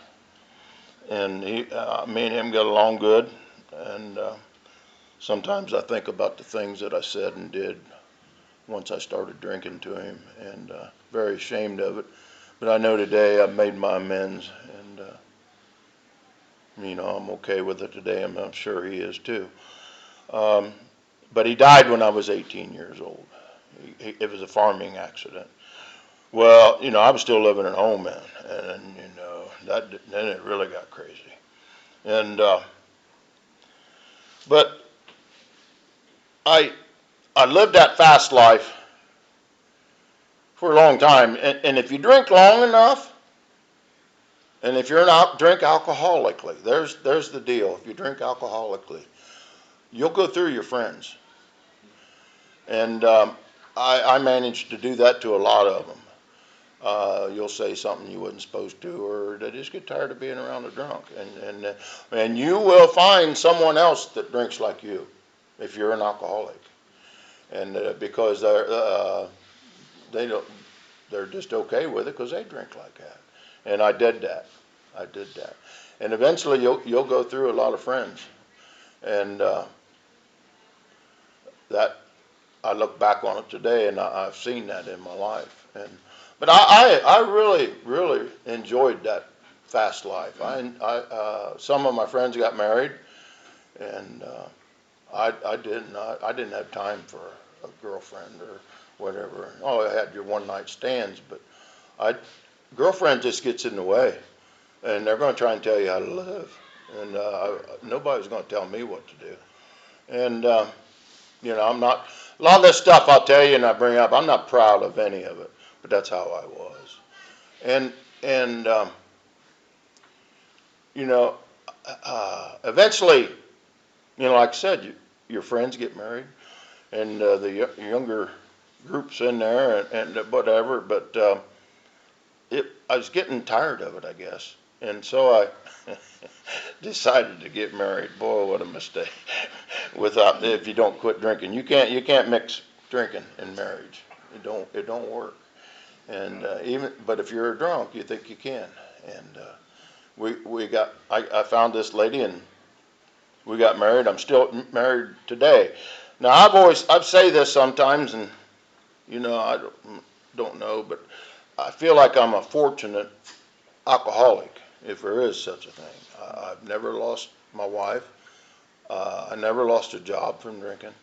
B: And me and him got along good. And sometimes I think about the things that I said and did once I started drinking to him, and very ashamed of it. But I know today I've made my amends, and I'm okay with it today. I'm sure he is too. But he died when I was 18 years old. It was a farming accident. Well, I was still living at home then, and then it really got crazy. And but I lived that fast life for a long time, and if you drink long enough, and if you're drink alcoholically, there's the deal. If you drink alcoholically, you'll go through your friends. And I managed to do that to a lot of them. You'll say something you wasn't supposed to, or they just get tired of being around a drunk. And you will find someone else that drinks like you, if you're an alcoholic. And because they're just okay with it because they drink like that. And I did that. I did that. And eventually you'll go through a lot of friends. And, that, I look back on it today and I've seen that in my life. But I really, really enjoyed that fast life. Some of my friends got married and, I didn't have time for a girlfriend or whatever. Oh, I had your one night stands, but girlfriend just gets in the way, and they're going to try and tell you how to live, and nobody's going to tell me what to do. And I'm not. A lot of this stuff I'll tell you and I bring up, I'm not proud of any of it, but that's how I was. And eventually, like I said, your friends get married, and the younger groups in there and whatever, but I was getting tired of it, I guess. And so I decided to get married. Boy, what a mistake. If you don't quit drinking. You can't mix drinking and marriage. It don't work. And but if you're a drunk, you think you can. And I found this lady and we got married. I'm still married today. Now I've say this sometimes, and I don't know, but I feel like I'm a fortunate alcoholic, if there is such a thing. I've never lost my wife. I never lost a job from drinking,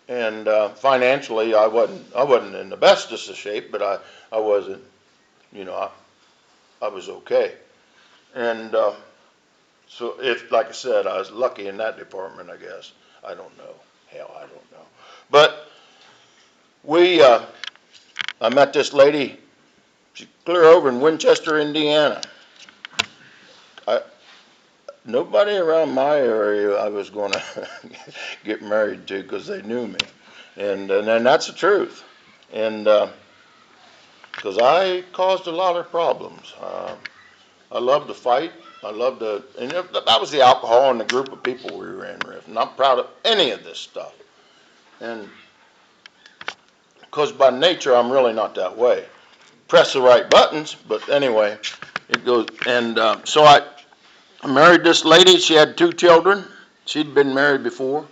B: and financially I wasn't in the bestest of shape, but I wasn't, I was okay. And so like I said, I was lucky in that department, I guess. I don't know. Hell, I don't know. But I met this lady. She's clear over in Winchester, Indiana. Nobody around my area I was going to get married to because they knew me. And that's the truth. And because I caused a lot of problems. I love to fight. And that was the alcohol and the group of people we were in with. And I'm proud of any of this stuff. And because by nature I'm really not that way. Press the right buttons, but anyway, it goes. And so I married this lady. She had 2 children. She'd been married before.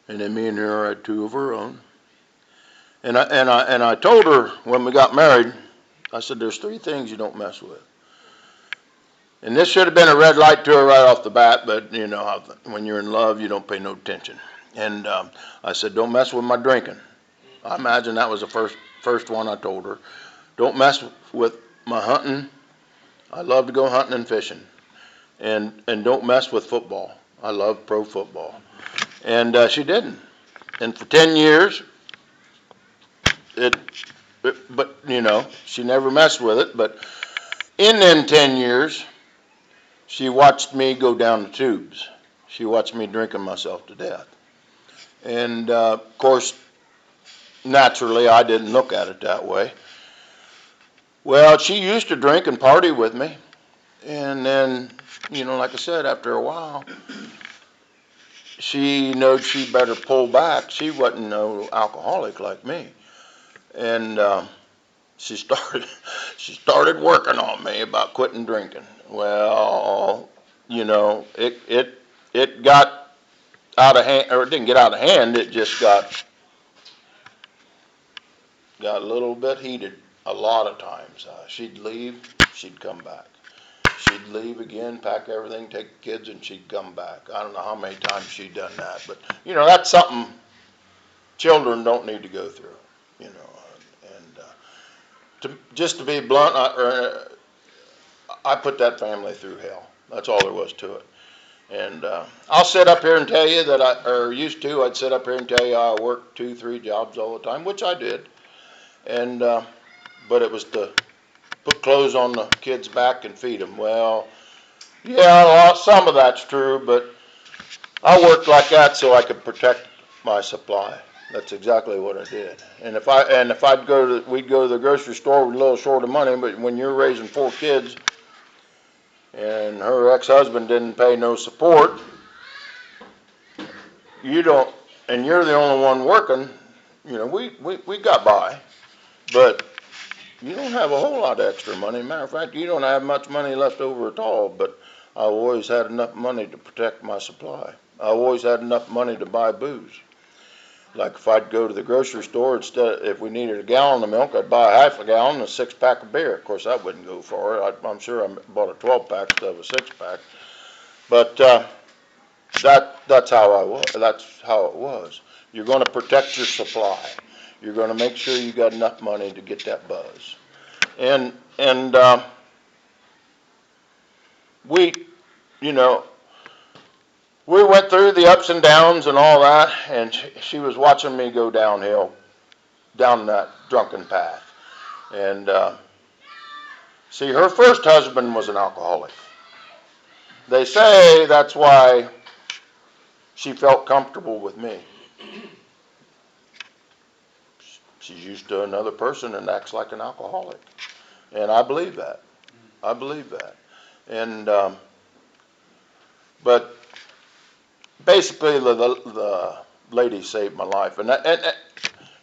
B: And then me and her had 2 of her own. And I told her when we got married, I said, there's 3 things you don't mess with. And this should have been a red light to her right off the bat, but when you're in love, you don't pay no attention. And I said, don't mess with my drinking. I imagine that was the first one I told her. Don't mess with my hunting. I love to go hunting and fishing. And don't mess with football. I love pro football. And she didn't. And for 10 years, but she never messed with it. But in them 10 years, she watched me go down the tubes. She watched me drinking myself to death. And of course, naturally, I didn't look at it that way. Well, she used to drink and party with me. And then, like I said, after a while, she knowed she better pull back. She wasn't no alcoholic like me. And she started working on me about quitting drinking. Well, it got out of hand, or it didn't get out of hand. It just got a little bit heated a lot of times. She'd leave, she'd come back. She'd leave again, pack everything, take the kids, and she'd come back. I don't know how many times she'd done that, but that's something children don't need to go through. And just to be blunt, I put that family through hell. That's all there was to it. And I'll sit up here and tell you that I'd sit up here and tell you I worked 2, 3 jobs all the time, which I did. And but it was to put clothes on the kids' back and feed them. Well, yeah, some of that's true, but I worked like that so I could protect my supply. That's exactly what I did. And we'd go to the grocery store with a little short of money, but when you're raising 4 kids and her ex-husband didn't pay no support, and you're the only one working, we got by. But you don't have a whole lot of extra money. Matter of fact, you don't have much money left over at all, but I always had enough money to protect my supply. I always had enough money to buy booze. Like if I'd go to the grocery store, if we needed a gallon of milk, I'd buy a half a gallon and a 6-pack of beer. Of course, that wouldn't go far. I'm sure I bought a 12-pack instead of a 6-pack. But that's how I was. That's how it was. You're going to protect your supply. You're going to make sure you got enough money to get that buzz. And we, you know, we went through the ups and downs and all that, and she was watching me go downhill, down that drunken path. And see, her first husband was an alcoholic. They say that's why she felt comfortable with me. She's used to another person and acts like an alcoholic. And I believe that. I believe that. And, but basically the lady saved my life. And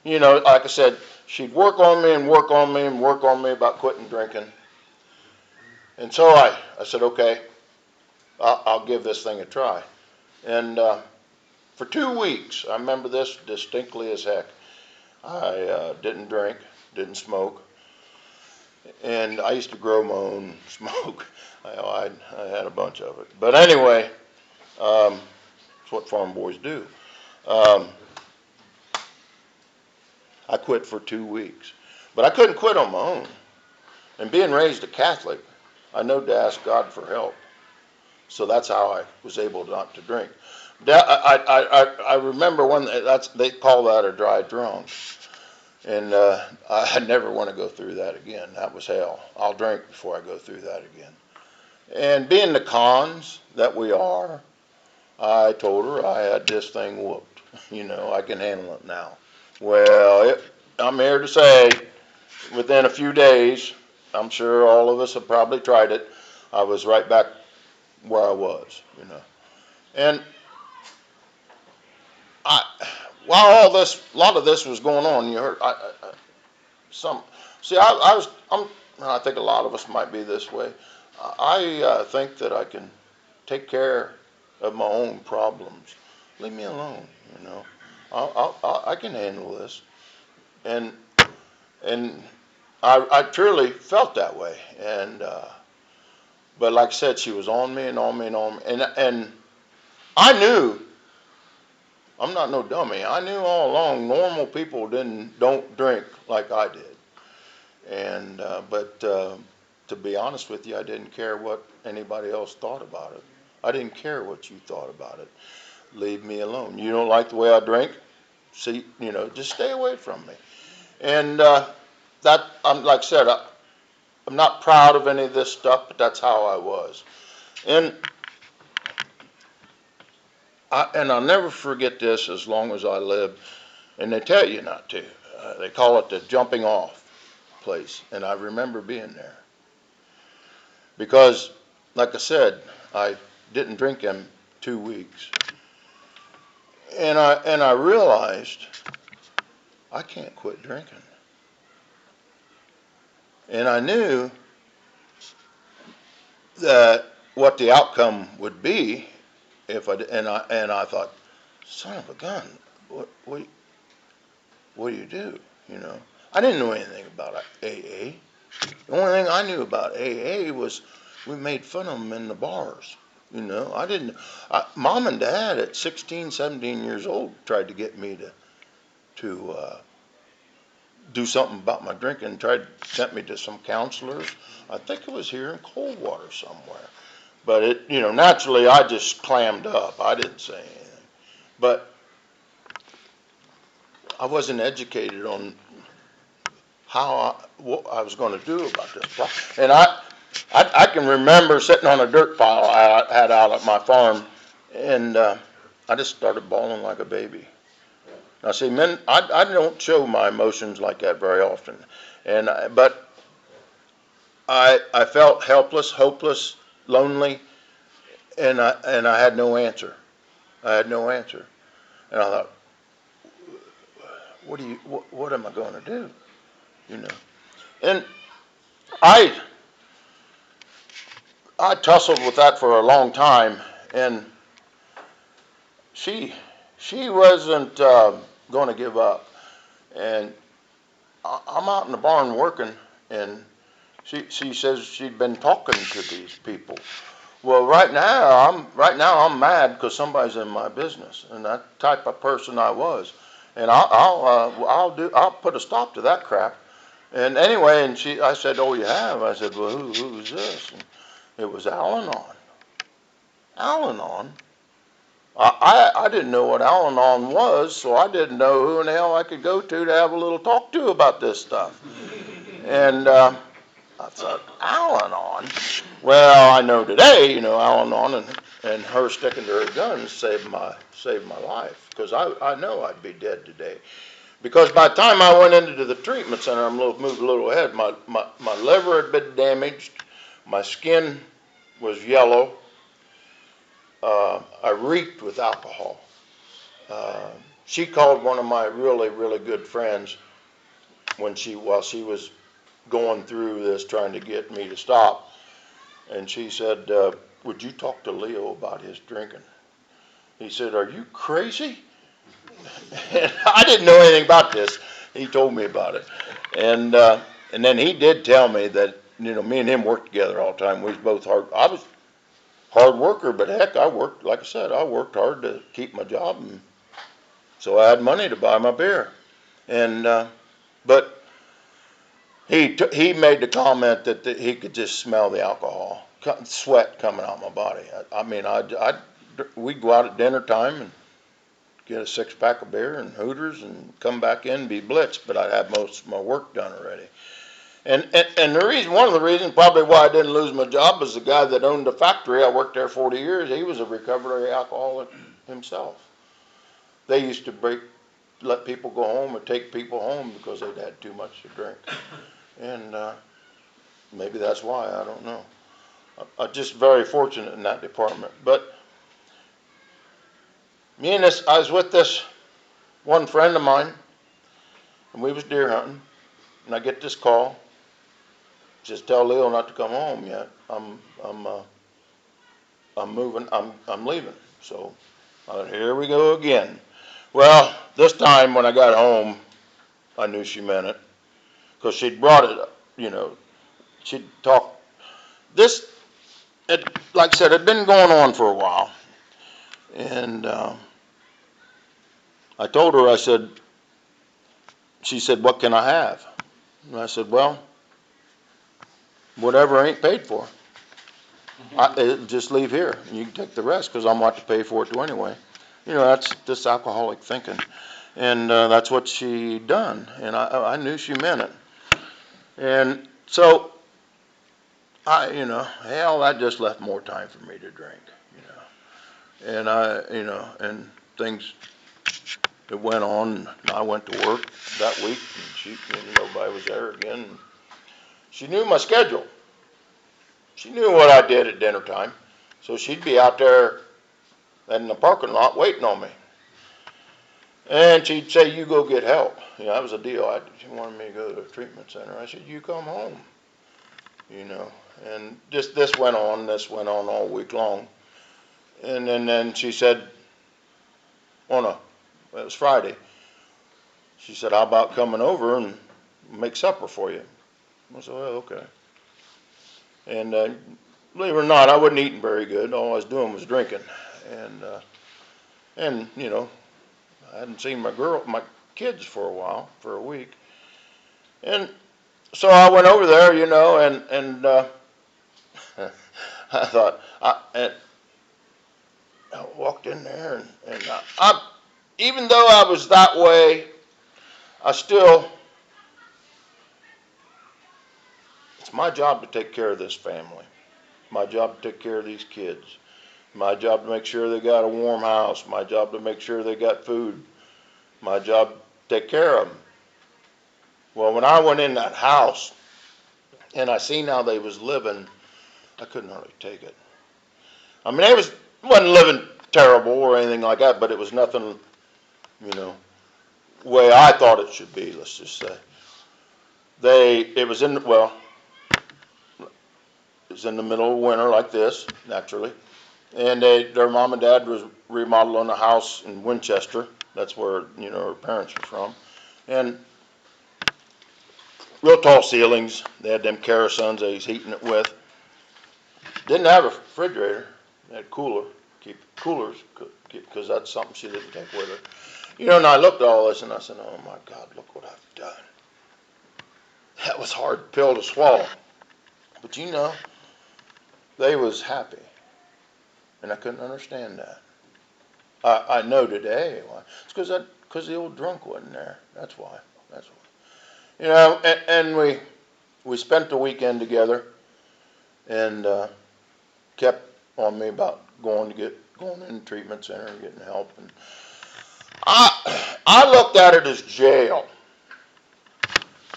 B: you know, like I said, she'd work on me and work on me and work on me about quitting drinking. And so I said, okay, I'll give this thing a try. And for 2 weeks, I remember this distinctly as heck, I didn't drink, didn't smoke, and I used to grow my own smoke. I had a bunch of it. But anyway, it's what farm boys do. I quit for 2 weeks. But I couldn't quit on my own. And being raised a Catholic, I know to ask God for help. So that's how I was able not to drink. I remember when they call that a dry drunk. And I never want to go through that again. That was hell. I'll drink before I go through that again. And being the cons that we are, I told her I had this thing whooped. You know, I can handle it now. Well, I'm here to say, within a few days, I'm sure all of us have probably tried it, I was right back where I was, you know. And while a lot of this was going on, you heard, I think a lot of us might be this way. I think that I can take care of my own problems. Leave me alone, you know. I can handle this. And I truly felt that way. And but like I said, she was on me and on me and on me. And I knew, I'm not no dummy. I knew all along normal people don't drink like I did. And but to be honest with you, I didn't care what anybody else thought about it. I didn't care what you thought about it. Leave me alone. You don't like the way I drink? See, you know, just stay away from me. And like I said, I'm not proud of any of this stuff, but that's how I was. And I'll never forget this as long as I live. And they tell you not to. They call it the jumping off place. And I remember being there. Because, like I said, I didn't drink in 2 weeks. And I realized I can't quit drinking. And I knew that what the outcome would be if I thought, son of a gun, what do you do? You know, I didn't know anything about AA. The only thing I knew about AA was we made fun of them in the bars. You know, Mom and Dad at 16, 17 years old tried to get me to do something about my drinking. Sent me to some counselors. I think it was here in Coldwater somewhere. But naturally I just clammed up. I didn't say anything. But I wasn't educated on what I was going to do about this problem. And I can remember sitting on a dirt pile I had out at my farm, and I just started bawling like a baby. Now, see, men, I don't show my emotions like that very often, but I felt helpless, hopeless, lonely, and I had no answer. I had no answer, and I thought, what am I going to do? You know, And I tussled with that for a long time, and she wasn't going to give up. And I'm out in the barn working, and she says she'd been talking to these people. Well, right now I'm mad because somebody's in my business, and that type of person I was, and I'll put a stop to that crap. And anyway, and I said, oh, you have? I said, well, who's this? And it was Al-Anon. Al-Anon. I didn't know what Al-Anon was, so I didn't know who in the hell I could go to have a little talk to about this stuff. And I thought, Al-Anon? Well, I know today, Al-Anon and her sticking to her guns saved my life, because I know I'd be dead today. Because by the time I went into the treatment center, moved a little ahead, my liver had been damaged, my skin was yellow, I reeked with alcohol. She called one of my really, really good friends while she was going through this, trying to get me to stop. And she said, would you talk to Leo about his drinking? He said, are you crazy? And I didn't know anything about this. He told me about it. And then he did tell me that, me and him worked together all the time. We was both hard. I was hard worker, but heck, I worked, like I said, I worked hard to keep my job, and so I had money to buy my beer. And but he made the comment that he could just smell the alcohol, sweat coming out of my body. I mean, we'd go out at dinner time and get a 6-pack of beer and Hooters and come back in and be blitzed, but I'd have most of my work done already. And one of the reasons probably why I didn't lose my job was the guy that owned the factory. I worked there 40 years. He was a recovery alcoholic himself. They used to let people go home or take people home because they'd had too much to drink. And maybe that's why, I don't know. I'm just very fortunate in that department. But I was with this one friend of mine, and we was deer hunting, and I get this call. Just tell Leo not to come home yet. I'm moving. I'm leaving. So here we go again. Well, this time when I got home, I knew she meant it, because she'd brought it up. She'd talked. This, like I said, had been going on for a while, and I told her. I said. She said, "What can I have?" And I said, "Well, whatever ain't paid for. Just leave here. And you can take the rest, because I'm about to pay for it too anyway." That's this alcoholic thinking. And that's what she done. And I knew she meant it. And so, hell, that just left more time for me to drink, And and things, it went on. And I went to work that week, and nobody was there again. She knew my schedule. She knew what I did at dinner time. So she'd be out there in the parking lot waiting on me. And she'd say, "You go get help." That was a deal. She wanted me to go to a treatment center. I said, "You come home." And this went on all week long. And then she said, it was Friday, she said, "How about coming over and make supper for you?" I said, "Well, okay." And believe it or not, I wasn't eating very good. All I was doing was drinking. And I hadn't seen my kids for a while, for a week. And so I went over there, and I thought, I walked in there, and even though I was that way, it's my job to take care of this family. My job to take care of these kids. My job to make sure they got a warm house. My job to make sure they got food. My job to take care of them. Well, when I went in that house and I seen how they was living, I couldn't hardly take it. I mean, wasn't living terrible or anything like that, but it was nothing, way I thought it should be, let's just say. it was in, well, it was in the middle of winter like this, naturally. And their mom and dad was remodeling a house in Winchester. That's where, her parents were from. And real tall ceilings. They had them kerosens they was heating it with. Didn't have a refrigerator. They had keep coolers, because that's something she didn't take with her. And I looked at all this and I said, oh my God, look what I've done. That was a hard pill to swallow. But they was happy. And I couldn't understand that. I know today why. It's because the old drunk wasn't there. That's why. That's why. And we spent the weekend together, and kept on me about going in the treatment center and getting help. And I looked at it as jail.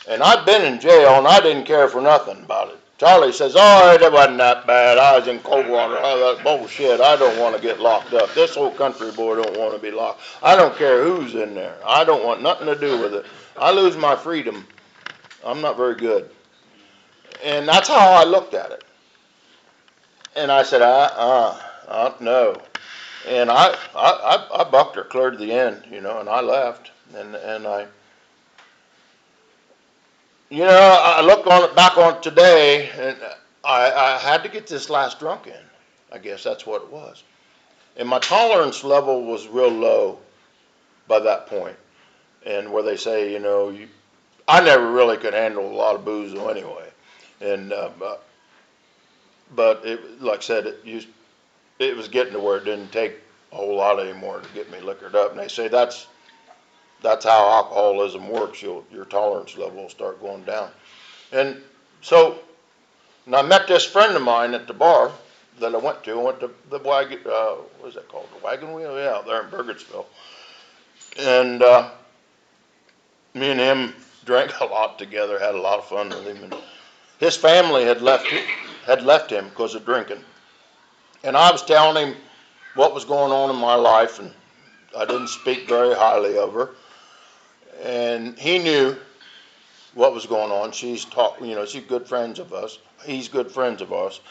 B: And I'd been in jail, and I didn't care for nothing about it. Charlie says, oh, it wasn't that bad. I was in Coldwater. Oh, that bullshit. I don't want to get locked up. This whole country boy don't want to be locked. I don't care who's in there. I don't want nothing to do with it. I lose my freedom. I'm not very good. And that's how I looked at it. And I said, no. And I bucked her clear to the end, and I left. And I look back on it today, and I had to get this last drunk in. I guess that's what it was. And my tolerance level was real low by that point. And where they say, I never really could handle a lot of booze anyway. And but it, like I said, it was getting to where it didn't take a whole lot anymore to get me liquored up. And they say that's how alcoholism works. Your tolerance level will start going down. And so, and I met this friend of mine at the bar that I went to. I went to the wagon, what is that called? The Wagon Wheel? Yeah, there in Burgettsville. And me and him drank a lot together, had a lot of fun with him. And his family had left him because of drinking. And I was telling him what was going on in my life, and I didn't speak very highly of her. And he knew what was going on. She's good friends of us. He's good friends of ours.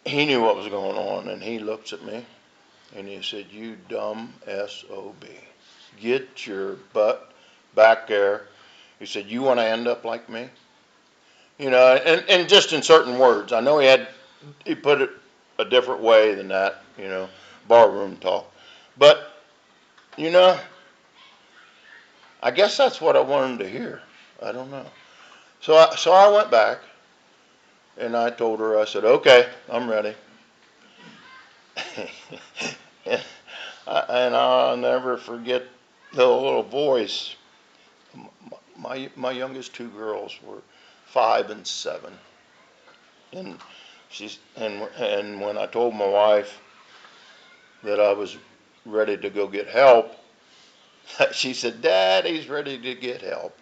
B: He knew what was going on, and he looks at me, and he said, you dumb SOB. Get your butt back there. He said, you want to end up like me? And just in certain words. I know he put it a different way than that, barroom talk. But, I guess that's what I wanted to hear. I don't know. So I went back, and I told her, I said, okay, I'm ready. and I'll never forget the little voice. My youngest two girls were 5 and 7. And and when I told my wife that I was ready to go get help, she said, Daddy's ready to get help.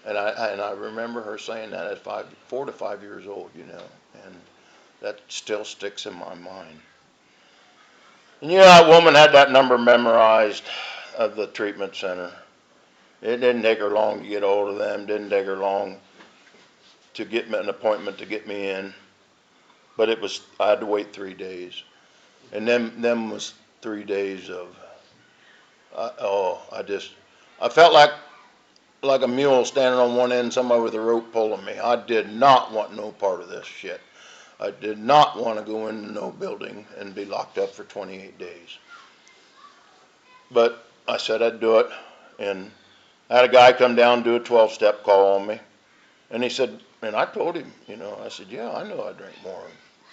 B: And I remember her saying that at 4 to 5 years old, and that still sticks in my mind. And that woman had that number memorized of the treatment center. It didn't take her long to get hold of them. Didn't take her long to get me an appointment to get me in. But I had to wait 3 days. And them was 3 days of, I felt like a mule standing on one end, somebody with a rope pulling me. I did not want no part of this shit. I did not want to go into no building and be locked up for 28 days. But I said I'd do it, and I had a guy come down and do a 12-step call on me. And he said, and I told him, I said, yeah, I know I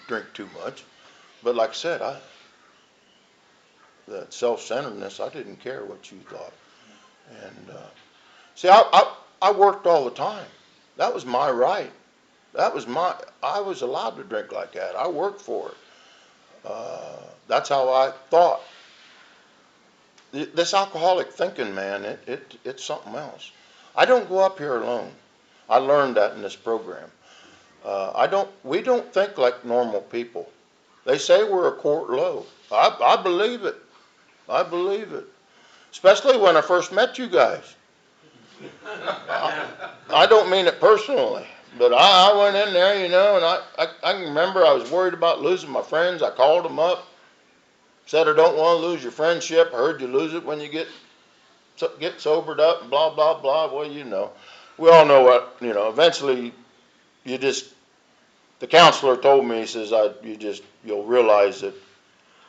B: drink too much. But like I said, that self-centeredness, I didn't care what you thought. And see, I worked all the time. That was my right. I was allowed to drink like that. I worked for it. That's how I thought. This alcoholic thinking, man, it's something else. I don't go up here alone. I learned that in this program. We don't think like normal people. They say we're a quart low. I believe it. I believe it. Especially when I first met you guys. I don't mean it personally, but I went in there, you know, and I can remember I was worried about losing my friends. I called them up, said I don't want to lose your friendship. I heard you lose it when you get sobered up and blah, blah, blah. Well, you know, we all know what, you know, eventually you just, the counselor told me, he says, you'll realize that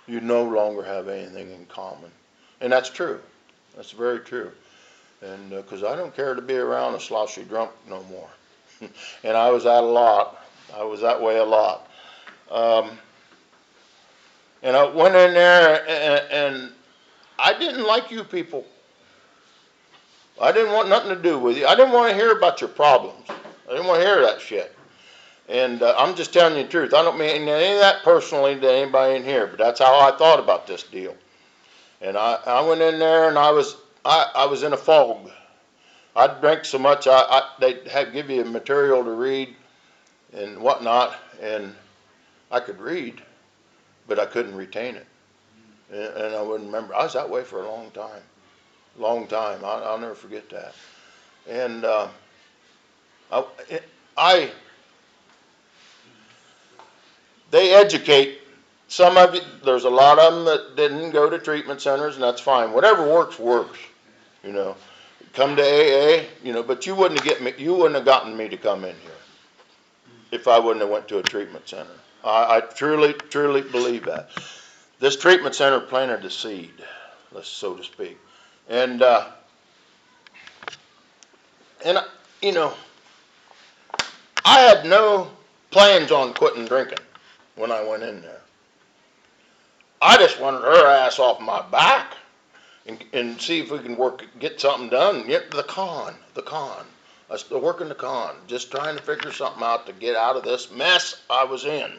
B: you no longer have anything in common. And that's true. That's very true. And, cause I don't care to be around a sloshy drunk no more. And I was that a lot. I was that way a lot. And I went in there and I didn't like you people. I didn't want nothing to do with you. I didn't want to hear about your problems. I didn't want to hear that shit. And I'm just telling you the truth. I don't mean any of that personally to anybody in here, but that's how I thought about this deal. And I went in there and I was in a fog. I'd drank so much, they'd give you material to read and whatnot, and I could read, but I couldn't retain it. And I wouldn't remember. I was that way for a long time. Long time. I'll never forget that. And they educate some of you. There's a lot of them that didn't go to treatment centers, and that's fine. Whatever works, works. You know, come to AA. You know, but you wouldn't have gotten me to come in here if I wouldn't have went to a treatment center. I truly, truly believe that. This treatment center planted the seed, so to speak, and you know, I had no plans on quitting drinking when I went in there. I just wanted her ass off my back and see if we can get something done. Get the con. I was still working the con, just trying to figure something out to get out of this mess I was in.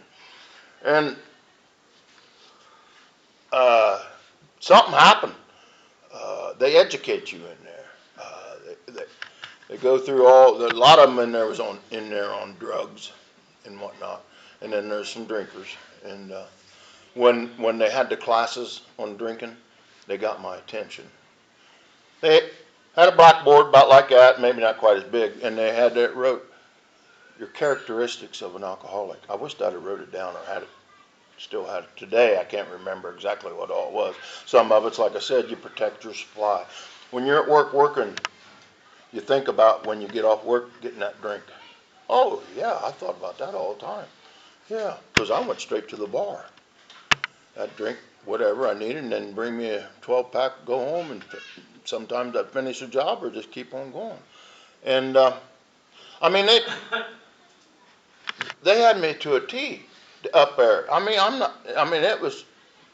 B: And something happened. They educate you in there. They go through a lot of them in there on drugs and whatnot. And then there's some drinkers. And when they had the classes on drinking, they got my attention. They had a blackboard about like that, maybe not quite as big, and they had it wrote your characteristics of an alcoholic. I wished I'd have wrote it down or still had it today. I can't remember exactly what all it was. Some of it's, like I said, you protect your supply. When you're at work working, you think about when you get off work getting that drink. Oh, yeah, I thought about that all the time. Yeah, because I went straight to the bar. I'd drink whatever I needed and then bring me a 12-pack, go home, and sometimes I'd finish a job or just keep on going. And, I mean, they had me to a T up there. I mean,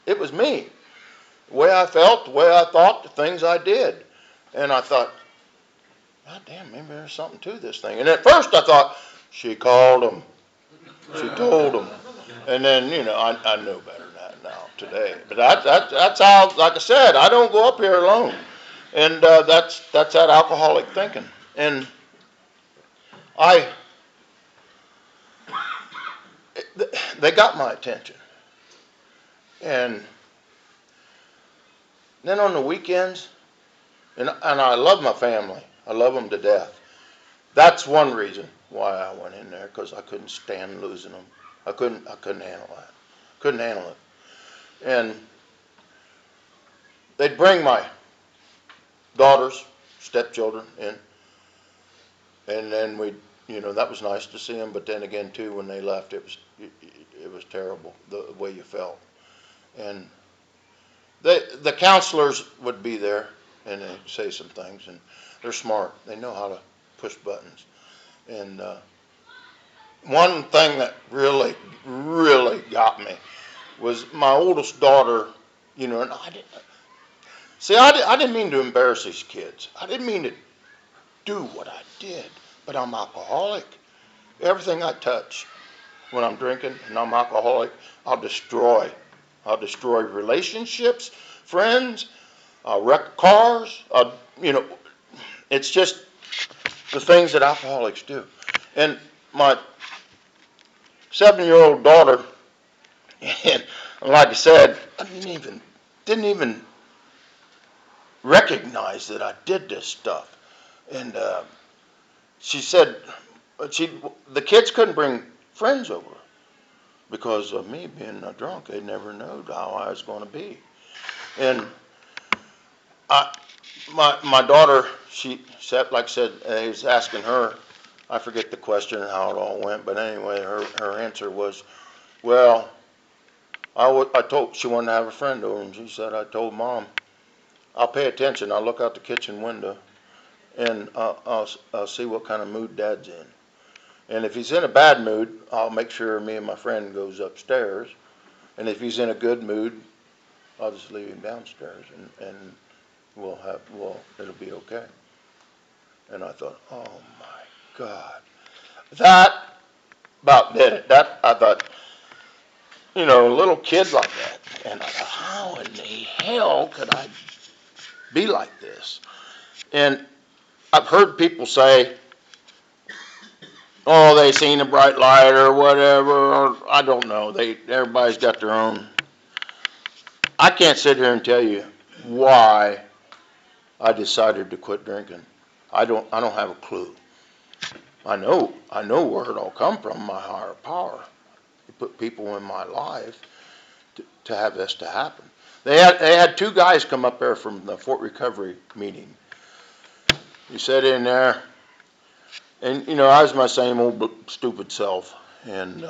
B: it was me. The way I felt, the way I thought, the things I did. And I thought, God damn, maybe there's something to this thing. And at first I thought, she called them. She told them. And then, you know, I know better than that now today. But that's how, like I said, I don't go up here alone. And that's that alcoholic thinking. And they got my attention. And then on the weekends, and I love my family. I love them to death. That's one reason why I went in there, because I couldn't stand losing them. I couldn't handle that. Couldn't handle it. And they'd bring my daughters, stepchildren in, and then that was nice to see them. But then again, too, when they left, it was terrible the way you felt. And the counselors would be there, and they'd say some things, and they're smart. They know how to push buttons. And one thing that really, really got me was my oldest daughter, and I didn't mean to embarrass these kids. I didn't mean to do what I did, but I'm alcoholic. Everything I touch when I'm drinking and I'm alcoholic, I'll destroy. I'll destroy relationships, friends, I'll wreck cars, it's just the things that alcoholics do. And my 7-year-old daughter, and like I said, I didn't even recognize that I did this stuff. And, she said, the kids couldn't bring friends over because of me being a drunk. They never knew how I was gonna be. And my daughter, she said, like I said, he was asking her, I forget the question and how it all went, but anyway, her answer was, well, I told, she wanted to have a friend over, and she said, I told Mom, I'll pay attention, I'll look out the kitchen window, and I'll see what kind of mood Dad's in. And if he's in a bad mood, I'll make sure me and my friend goes upstairs, and if he's in a good mood, I'll just leave him downstairs, and it'll be okay. And I thought, oh my God. That about did it. I thought, a little kid like that. And I thought, how in the hell could I be like this? And I've heard people say, oh, they seen a bright light or whatever, or I don't know. Everybody's got their own. I can't sit here and tell you why I decided to quit drinking. I don't have a clue. I know where it all come from, my higher power. He put people in my life to have this to happen. They had two guys come up there from the Fort Recovery meeting. He sat in there, and I was my same old stupid self. And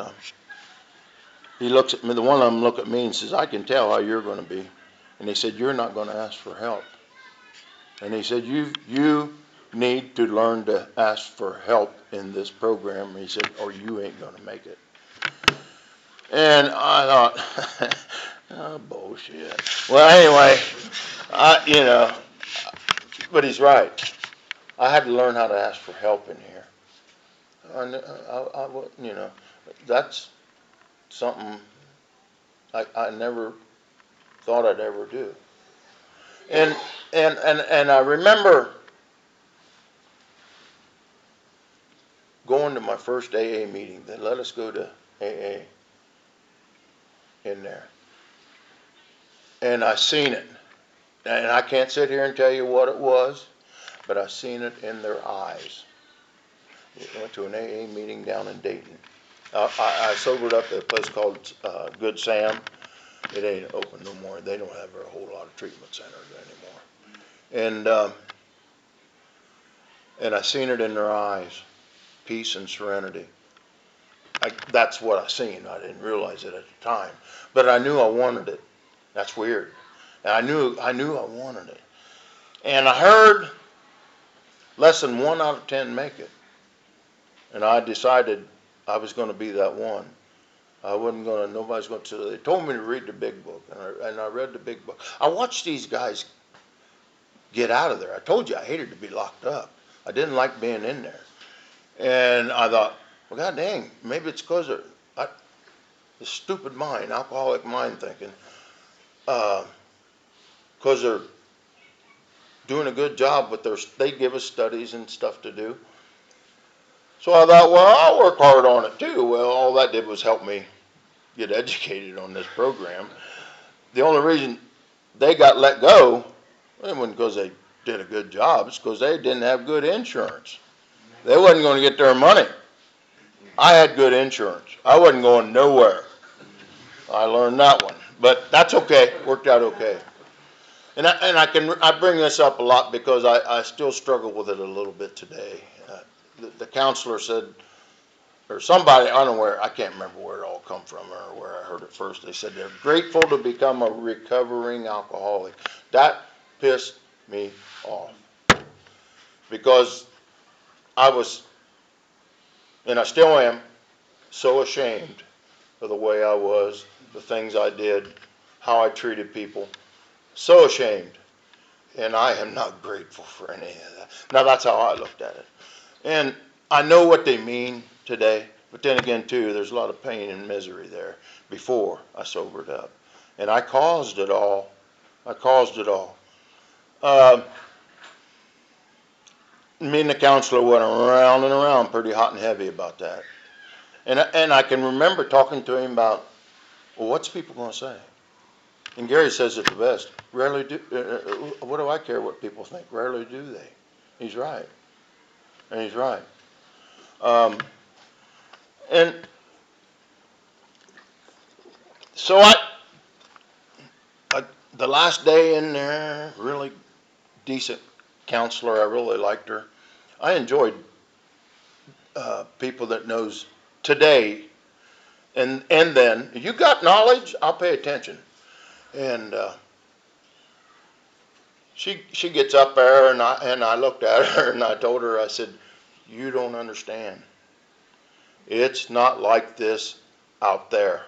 B: he looks at me. The one of them looked at me and says, "I can tell how you're going to be." And he said, "You're not going to ask for help." And he said, "You need to learn to ask for help in this program." And he said, "Or you ain't going to make it." And I thought, oh, bullshit. Well, anyway, but he's right. I had to learn how to ask for help in here. That's something I never thought I'd ever do. And I remember going to my first AA meeting. They let us go to AA in there. And I seen it. And I can't sit here and tell you what it was, but I seen it in their eyes. We went to an AA meeting down in Dayton. I sobered up at a place called Good Sam. It ain't open no more. They don't have a whole lot of treatment centers anymore. And I seen it in their eyes, peace and serenity. That's what I seen. I didn't realize it at the time, but I knew I wanted it. That's weird. And I knew I wanted it. And I heard less than 1 out of 10 make it. And I decided I was going to be that one. I wasn't going to, nobody's going to, they told me to read the big book, and I read the big book. I watched these guys get out of there. I told you I hated to be locked up. I didn't like being in there. And I thought, well, God dang, maybe it's because of the stupid mind, alcoholic mind thinking, because they're doing a good job with they give us studies and stuff to do. So I thought, well, I'll work hard on it too. Well, all that did was help me get educated on this program. The only reason they got let go, it wasn't because they did a good job. It's because they didn't have good insurance. They wasn't going to get their money. I had good insurance. I wasn't going nowhere. I learned that one, but that's okay. Worked out okay. And I bring this up a lot because I still struggle with it a little bit today. The counselor said, or somebody, I can't remember where it all come from or where I heard it first. They said they're grateful to become a recovering alcoholic. That pissed me off because I was, and I still am, so ashamed of the way I was, the things I did, how I treated people. So ashamed. And I am not grateful for any of that. Now that's how I looked at it. And I know what they mean today, but then again too, there's a lot of pain and misery there before I sobered up. And I caused it all. Me and the counselor went around and around pretty hot and heavy about that. And I can remember talking to him about, well, what's people going to say? And Gary says it the best. Rarely do. What do I care what people think? Rarely do they. He's right. and he's right. And so the last day in there, really decent counselor. I really liked her. I enjoyed people that knows today and then. You got knowledge, I'll pay attention. And she gets up there, and I looked at her and I told her, I said, you don't understand. It's not like this out there.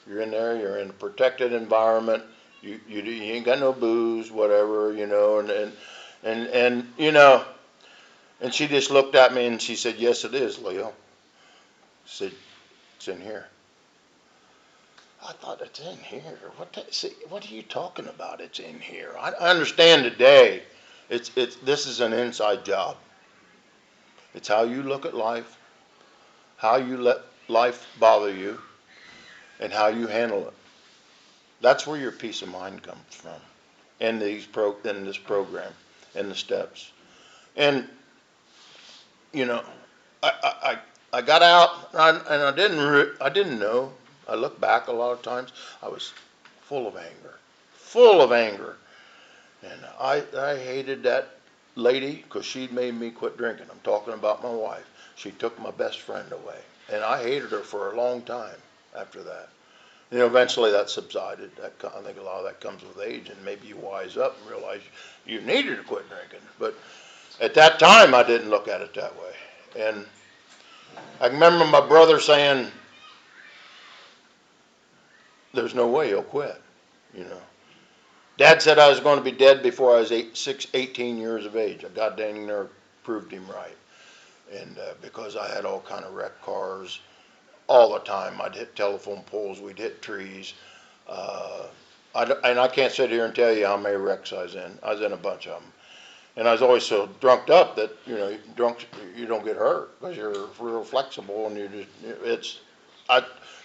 B: You're in there, you're in a protected environment, you ain't got no booze, whatever, and and she just looked at me and she said, yes it is, Leo. She said, it's in here. I thought, it's in here? What are you talking about, it's in here? I understand today, this is an inside job. It's how you look at life, how you let life bother you, and how you handle it. That's where your peace of mind comes from in this program, in the steps. And I got out and I didn't know. I look back a lot of times. I was full of anger, and I hated that lady because she'd made me quit drinking. I'm talking about my wife. She took my best friend away, and I hated her for a long time after that. Eventually that subsided. I think a lot of that comes with age, and maybe you wise up and realize you needed to quit drinking. But at that time, I didn't look at it that way. And I remember my brother saying, there's no way he'll quit, Dad said I was going to be dead before I was 18 years of age. I God dang near proved him right. And because I had all kind of wrecked cars all the time. I'd hit telephone poles, we'd hit trees. And I can't sit here and tell you how many wrecks I was in. I was in a bunch of them. And I was always so drunked up that, drunk, you don't get hurt because you're real flexible and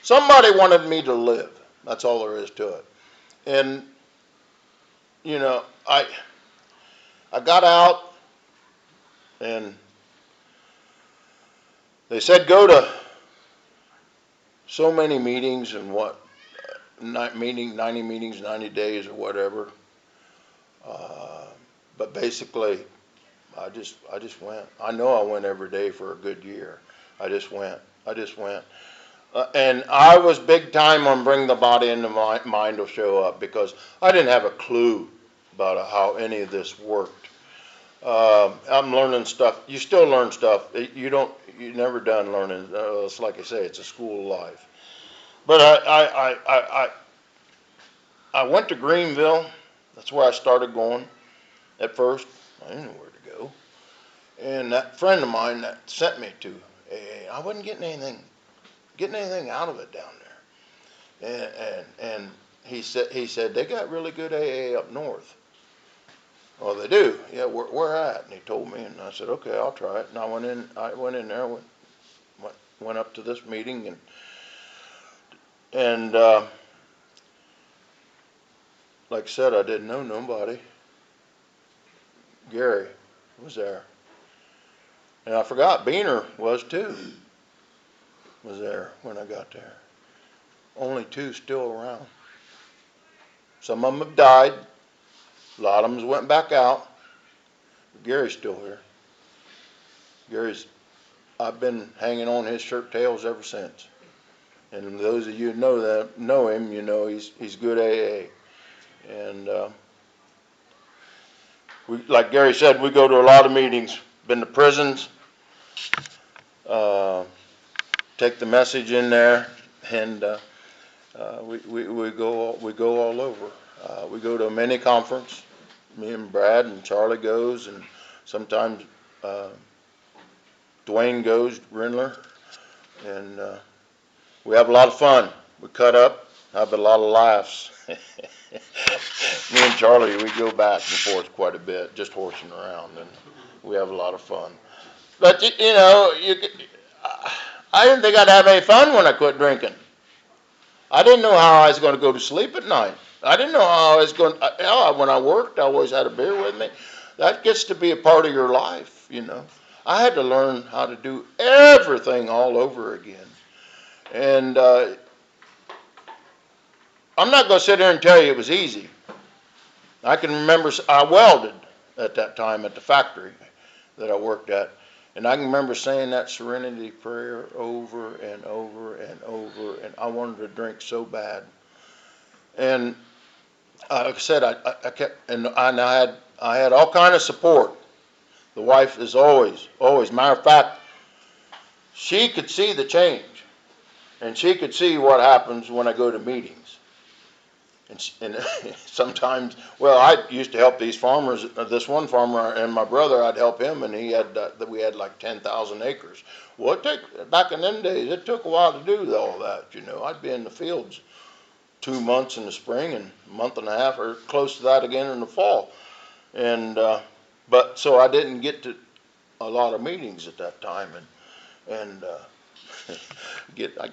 B: somebody wanted me to live. That's all there is to it. And, I got out and they said go to so many meetings and 90 meetings, 90 days or whatever. But basically, I just went. I know I went every day for a good year. I just went. And I was big time on bring the body and the mind will show up because I didn't have a clue about how any of this worked. I'm learning stuff. You still learn stuff. You're never done learning. It's like I say, it's a school of life. But I went to Greenville. That's where I started going at first. I didn't know where to go. And that friend of mine that sent me to AA, I wasn't getting anything out of it down there. And he said they got really good AA up north. Well, they do. Yeah, where at? And he told me, and I said, okay, I'll try it. And I went in there, went up to this meeting, and like I said, I didn't know nobody. Gary was there. And I forgot Beaner was too. Was there when I got there. Only 2 still around. Some of them have died. A lot of them went back out. But Gary's still here. I've been hanging on his shirt tails ever since. And those of you who know him, he's good AA. And like Gary said, we go to a lot of meetings. Been to prisons. Take the message in there, and we go all over. We go to a mini conference. Me and Brad and Charlie goes, and sometimes Dwayne goes, Rindler, and we have a lot of fun. We cut up, have a lot of laughs. Me and Charlie, we go back and forth quite a bit, just horsing around, and we have a lot of fun. But I didn't think I'd have any fun when I quit drinking. I didn't know how I was going to go to sleep at night. I didn't know how I was going. When I worked, I always had a beer with me. That gets to be a part of your life, I had to learn how to do everything all over again. And I'm not going to sit here and tell you it was easy. I can remember I welded at that time at the factory that I worked at. And I can remember saying that serenity prayer over and over and over, and I wanted to drink so bad. And like I said, I kept, and I had all kind of support. The wife is always. Matter of fact, she could see the change, and she could see what happens when I go to meetings. And sometimes, well, I used to help these farmers. This one farmer and my brother, I'd help him, and he had we had like 10,000 acres. Well, back in them days, it took a while to do all that. I'd be in the fields 2 months in the spring and a month and a half, or close to that again in the fall. And but so I didn't get to a lot of meetings at that time, and the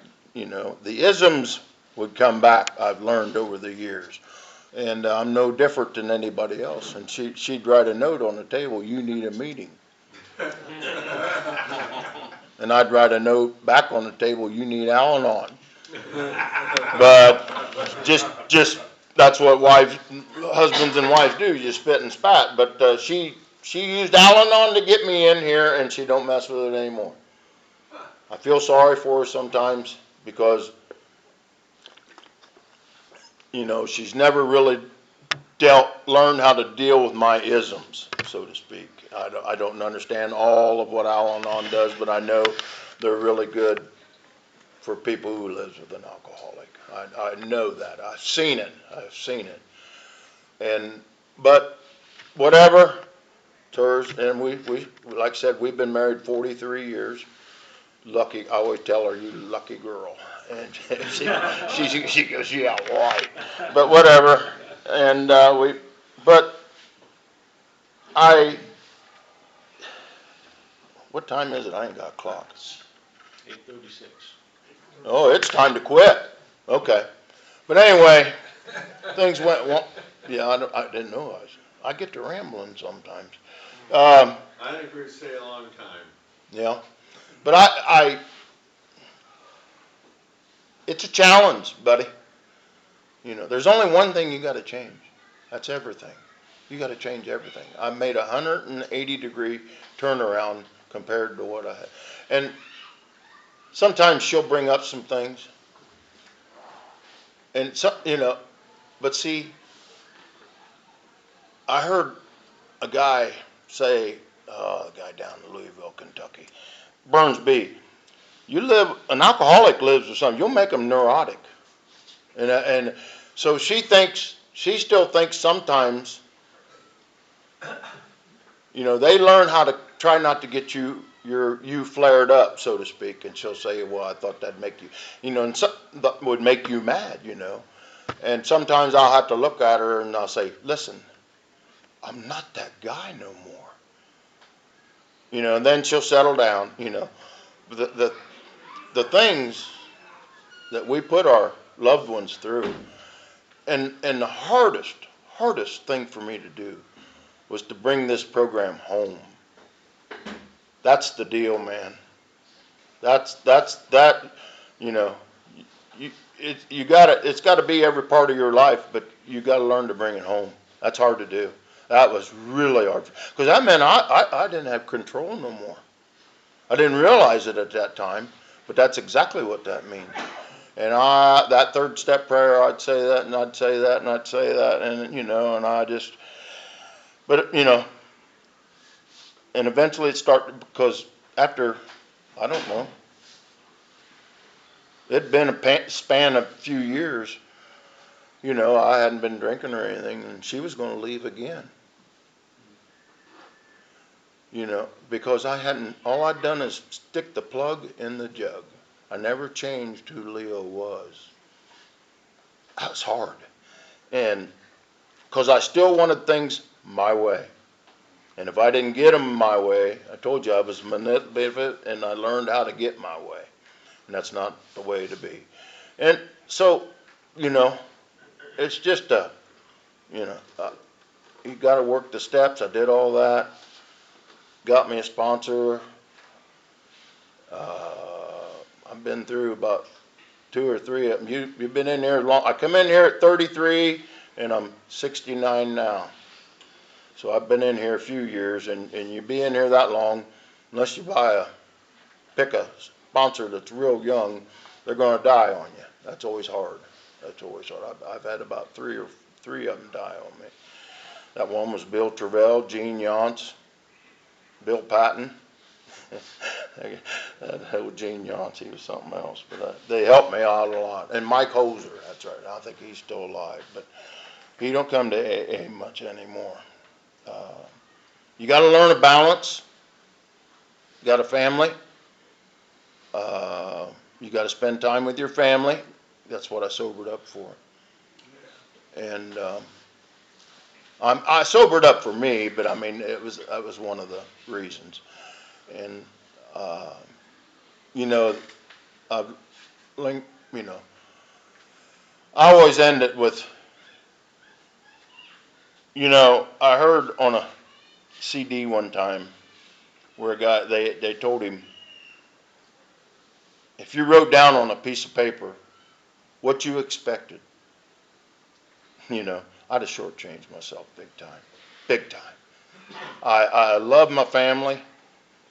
B: isms would come back. I've learned over the years, and I'm no different than anybody else. And she'd write a note on the table, "You need a meeting," and I'd write a note back on the table, "You need Al-Anon." But just that's what husbands and wives do. You spit and spat. But she used Al-Anon to get me in here, and she don't mess with it anymore. I feel sorry for her sometimes because she's never really learned how to deal with my isms, so to speak. I don't understand all of what Al-Anon does, but I know they're really good for people who live with an alcoholic. I know that. I've seen it. But whatever, and we like I said, we've been married 43 years. Lucky, I always tell her, "You lucky girl," and she goes, "Yeah, right." But whatever, and but what time is it? I ain't got a clock.
H: 8:36.
B: Oh, it's time to quit. Okay, but anyway, things went well. Yeah, I didn't know I get to rambling sometimes.
L: I think we'd stay a long time.
B: Yeah, but it's a challenge, buddy. There's only one thing you got to change. That's everything. You got to change everything. I made a 180-degree turnaround compared to what I had. And sometimes she'll bring up some things. And but see, I heard a guy say, a guy down in Louisville, Kentucky, Burns B. An alcoholic lives with something. You'll make them neurotic. And so she still thinks sometimes, they learn how to try not to get you flared up, so to speak. And she'll say, "Well, I thought that'd make you, and that would make you mad, And sometimes I'll have to look at her and I'll say, "Listen, I'm not that guy no more." And then she'll settle down, The things that we put our loved ones through, and the hardest thing for me to do was to bring this program home. That's the deal, man. That's that. It's got to be every part of your life, but you got to learn to bring it home. That's hard to do. That was really hard because that meant I didn't have control no more. I didn't realize it at that time, but that's exactly what that means. And that third step prayer, I'd say that, and I'd say that, and I'd say that, and and I just, but and eventually it started because after, I don't know, it'd been a span of a few years. I hadn't been drinking or anything, and she was going to leave again. Because all I'd done is stick the plug in the jug. I never changed who Leo was. That was hard. And because I still wanted things my way. And if I didn't get them my way, I told you I was manipulative, and I learned how to get my way. And that's not the way to be. And so, it's just you got to work the steps. I did all that. got me a sponsor. I've been through about 2 or 3 of them. You've been in here long. I come in here at 33 and I'm 69 now. So I've been in here a few years, and you be in here that long, unless you pick a sponsor that's real young, they're gonna die on you. That's always hard. That's always hard. I've had about three of them die on me. That one was Bill Travell, Gene Yance, Bill Patton. That old Gene Yance, he was something else, but they helped me out a lot. And Mike Hoser, that's right. I think he's still alive, but he don't come to AA much anymore. You got to learn a balance. You got a family. You got to spend time with your family. That's what I sobered up for. And I sobered up for me, but I mean that was one of the reasons. And you know, I always end it with, I heard on a CD one time where a guy, they told him, if you wrote down on a piece of paper what you expected, I'd have shortchanged myself big time, big time. I love my family,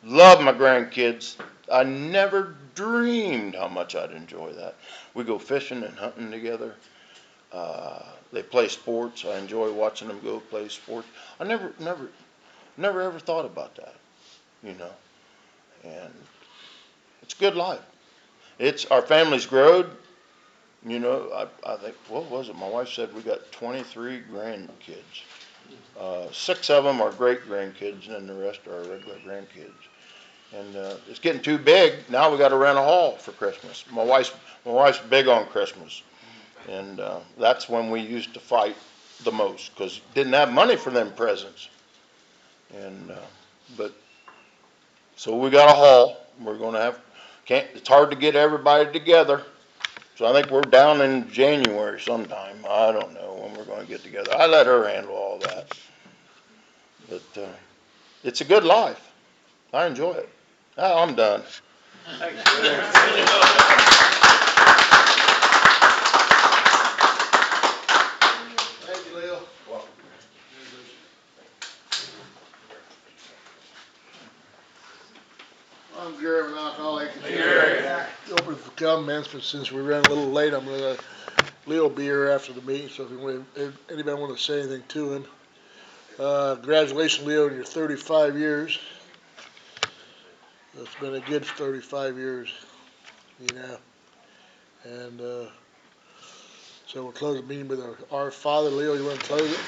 B: love my grandkids. I never dreamed how much I'd enjoy that. We go fishing and hunting together. They play sports. I enjoy watching them go play sports. I never ever thought about that, and it's a good life. Our family's growed. I think, what was it? My wife said we got 23 grandkids. 6 of them are great grandkids, and then the rest are regular grandkids. And it's getting too big. Now we got to rent a hall for Christmas. My wife's big on Christmas, and that's when we used to fight the most because didn't have money for them presents. And so we got a hall. We're going to have. It's hard to get everybody together. So I think we're down in January sometime. I don't know when we're going to get together. I let her handle all that. But it's a good life. I enjoy it. I'm done.
H: Thanks.
J: Thank you, Leo. I'm Gary, I'm an alcoholic. Open for comments, but since we ran a little late, I'm gonna let Leo will be here after the meeting, so if anybody want to say anything to him. Congratulations, Leo, on your 35 years. It's been a good 35 years, And so we'll close the meeting with our Father. Leo, you want to close it?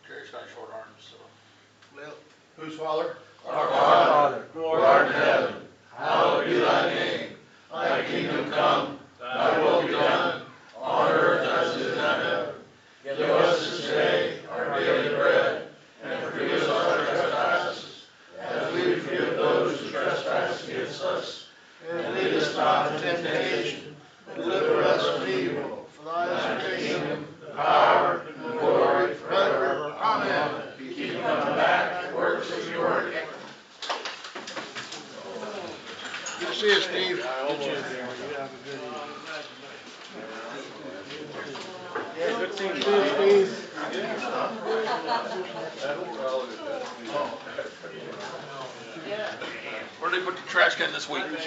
E: Gary's got short arms, so.
J: Leo?
B: Whose father?
E: Our Father,
B: who art in heaven, hallowed be thy name. Thy kingdom come, thy will be done, on earth as it is in heaven. Give us this day our daily bread, and forgive us our trespasses, as we forgive those who trespass against us. And lead us not into temptation, but deliver us from evil. For thine is the kingdom, the power, and the glory forever. Amen. Keep coming back and work as you work.
J: Good to see you, Steve.
H: Yeah, good seeing you, Steve.
D: Where do they put the trash can this week? Okay.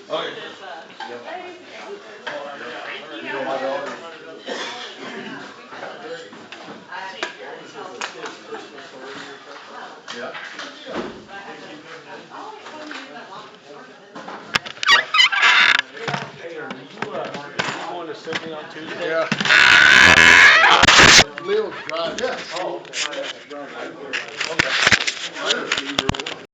B: Yeah.
H: Hey, are you going to Sydney on Tuesday?
J: Yeah. Leo's driving.
H: Oh, okay.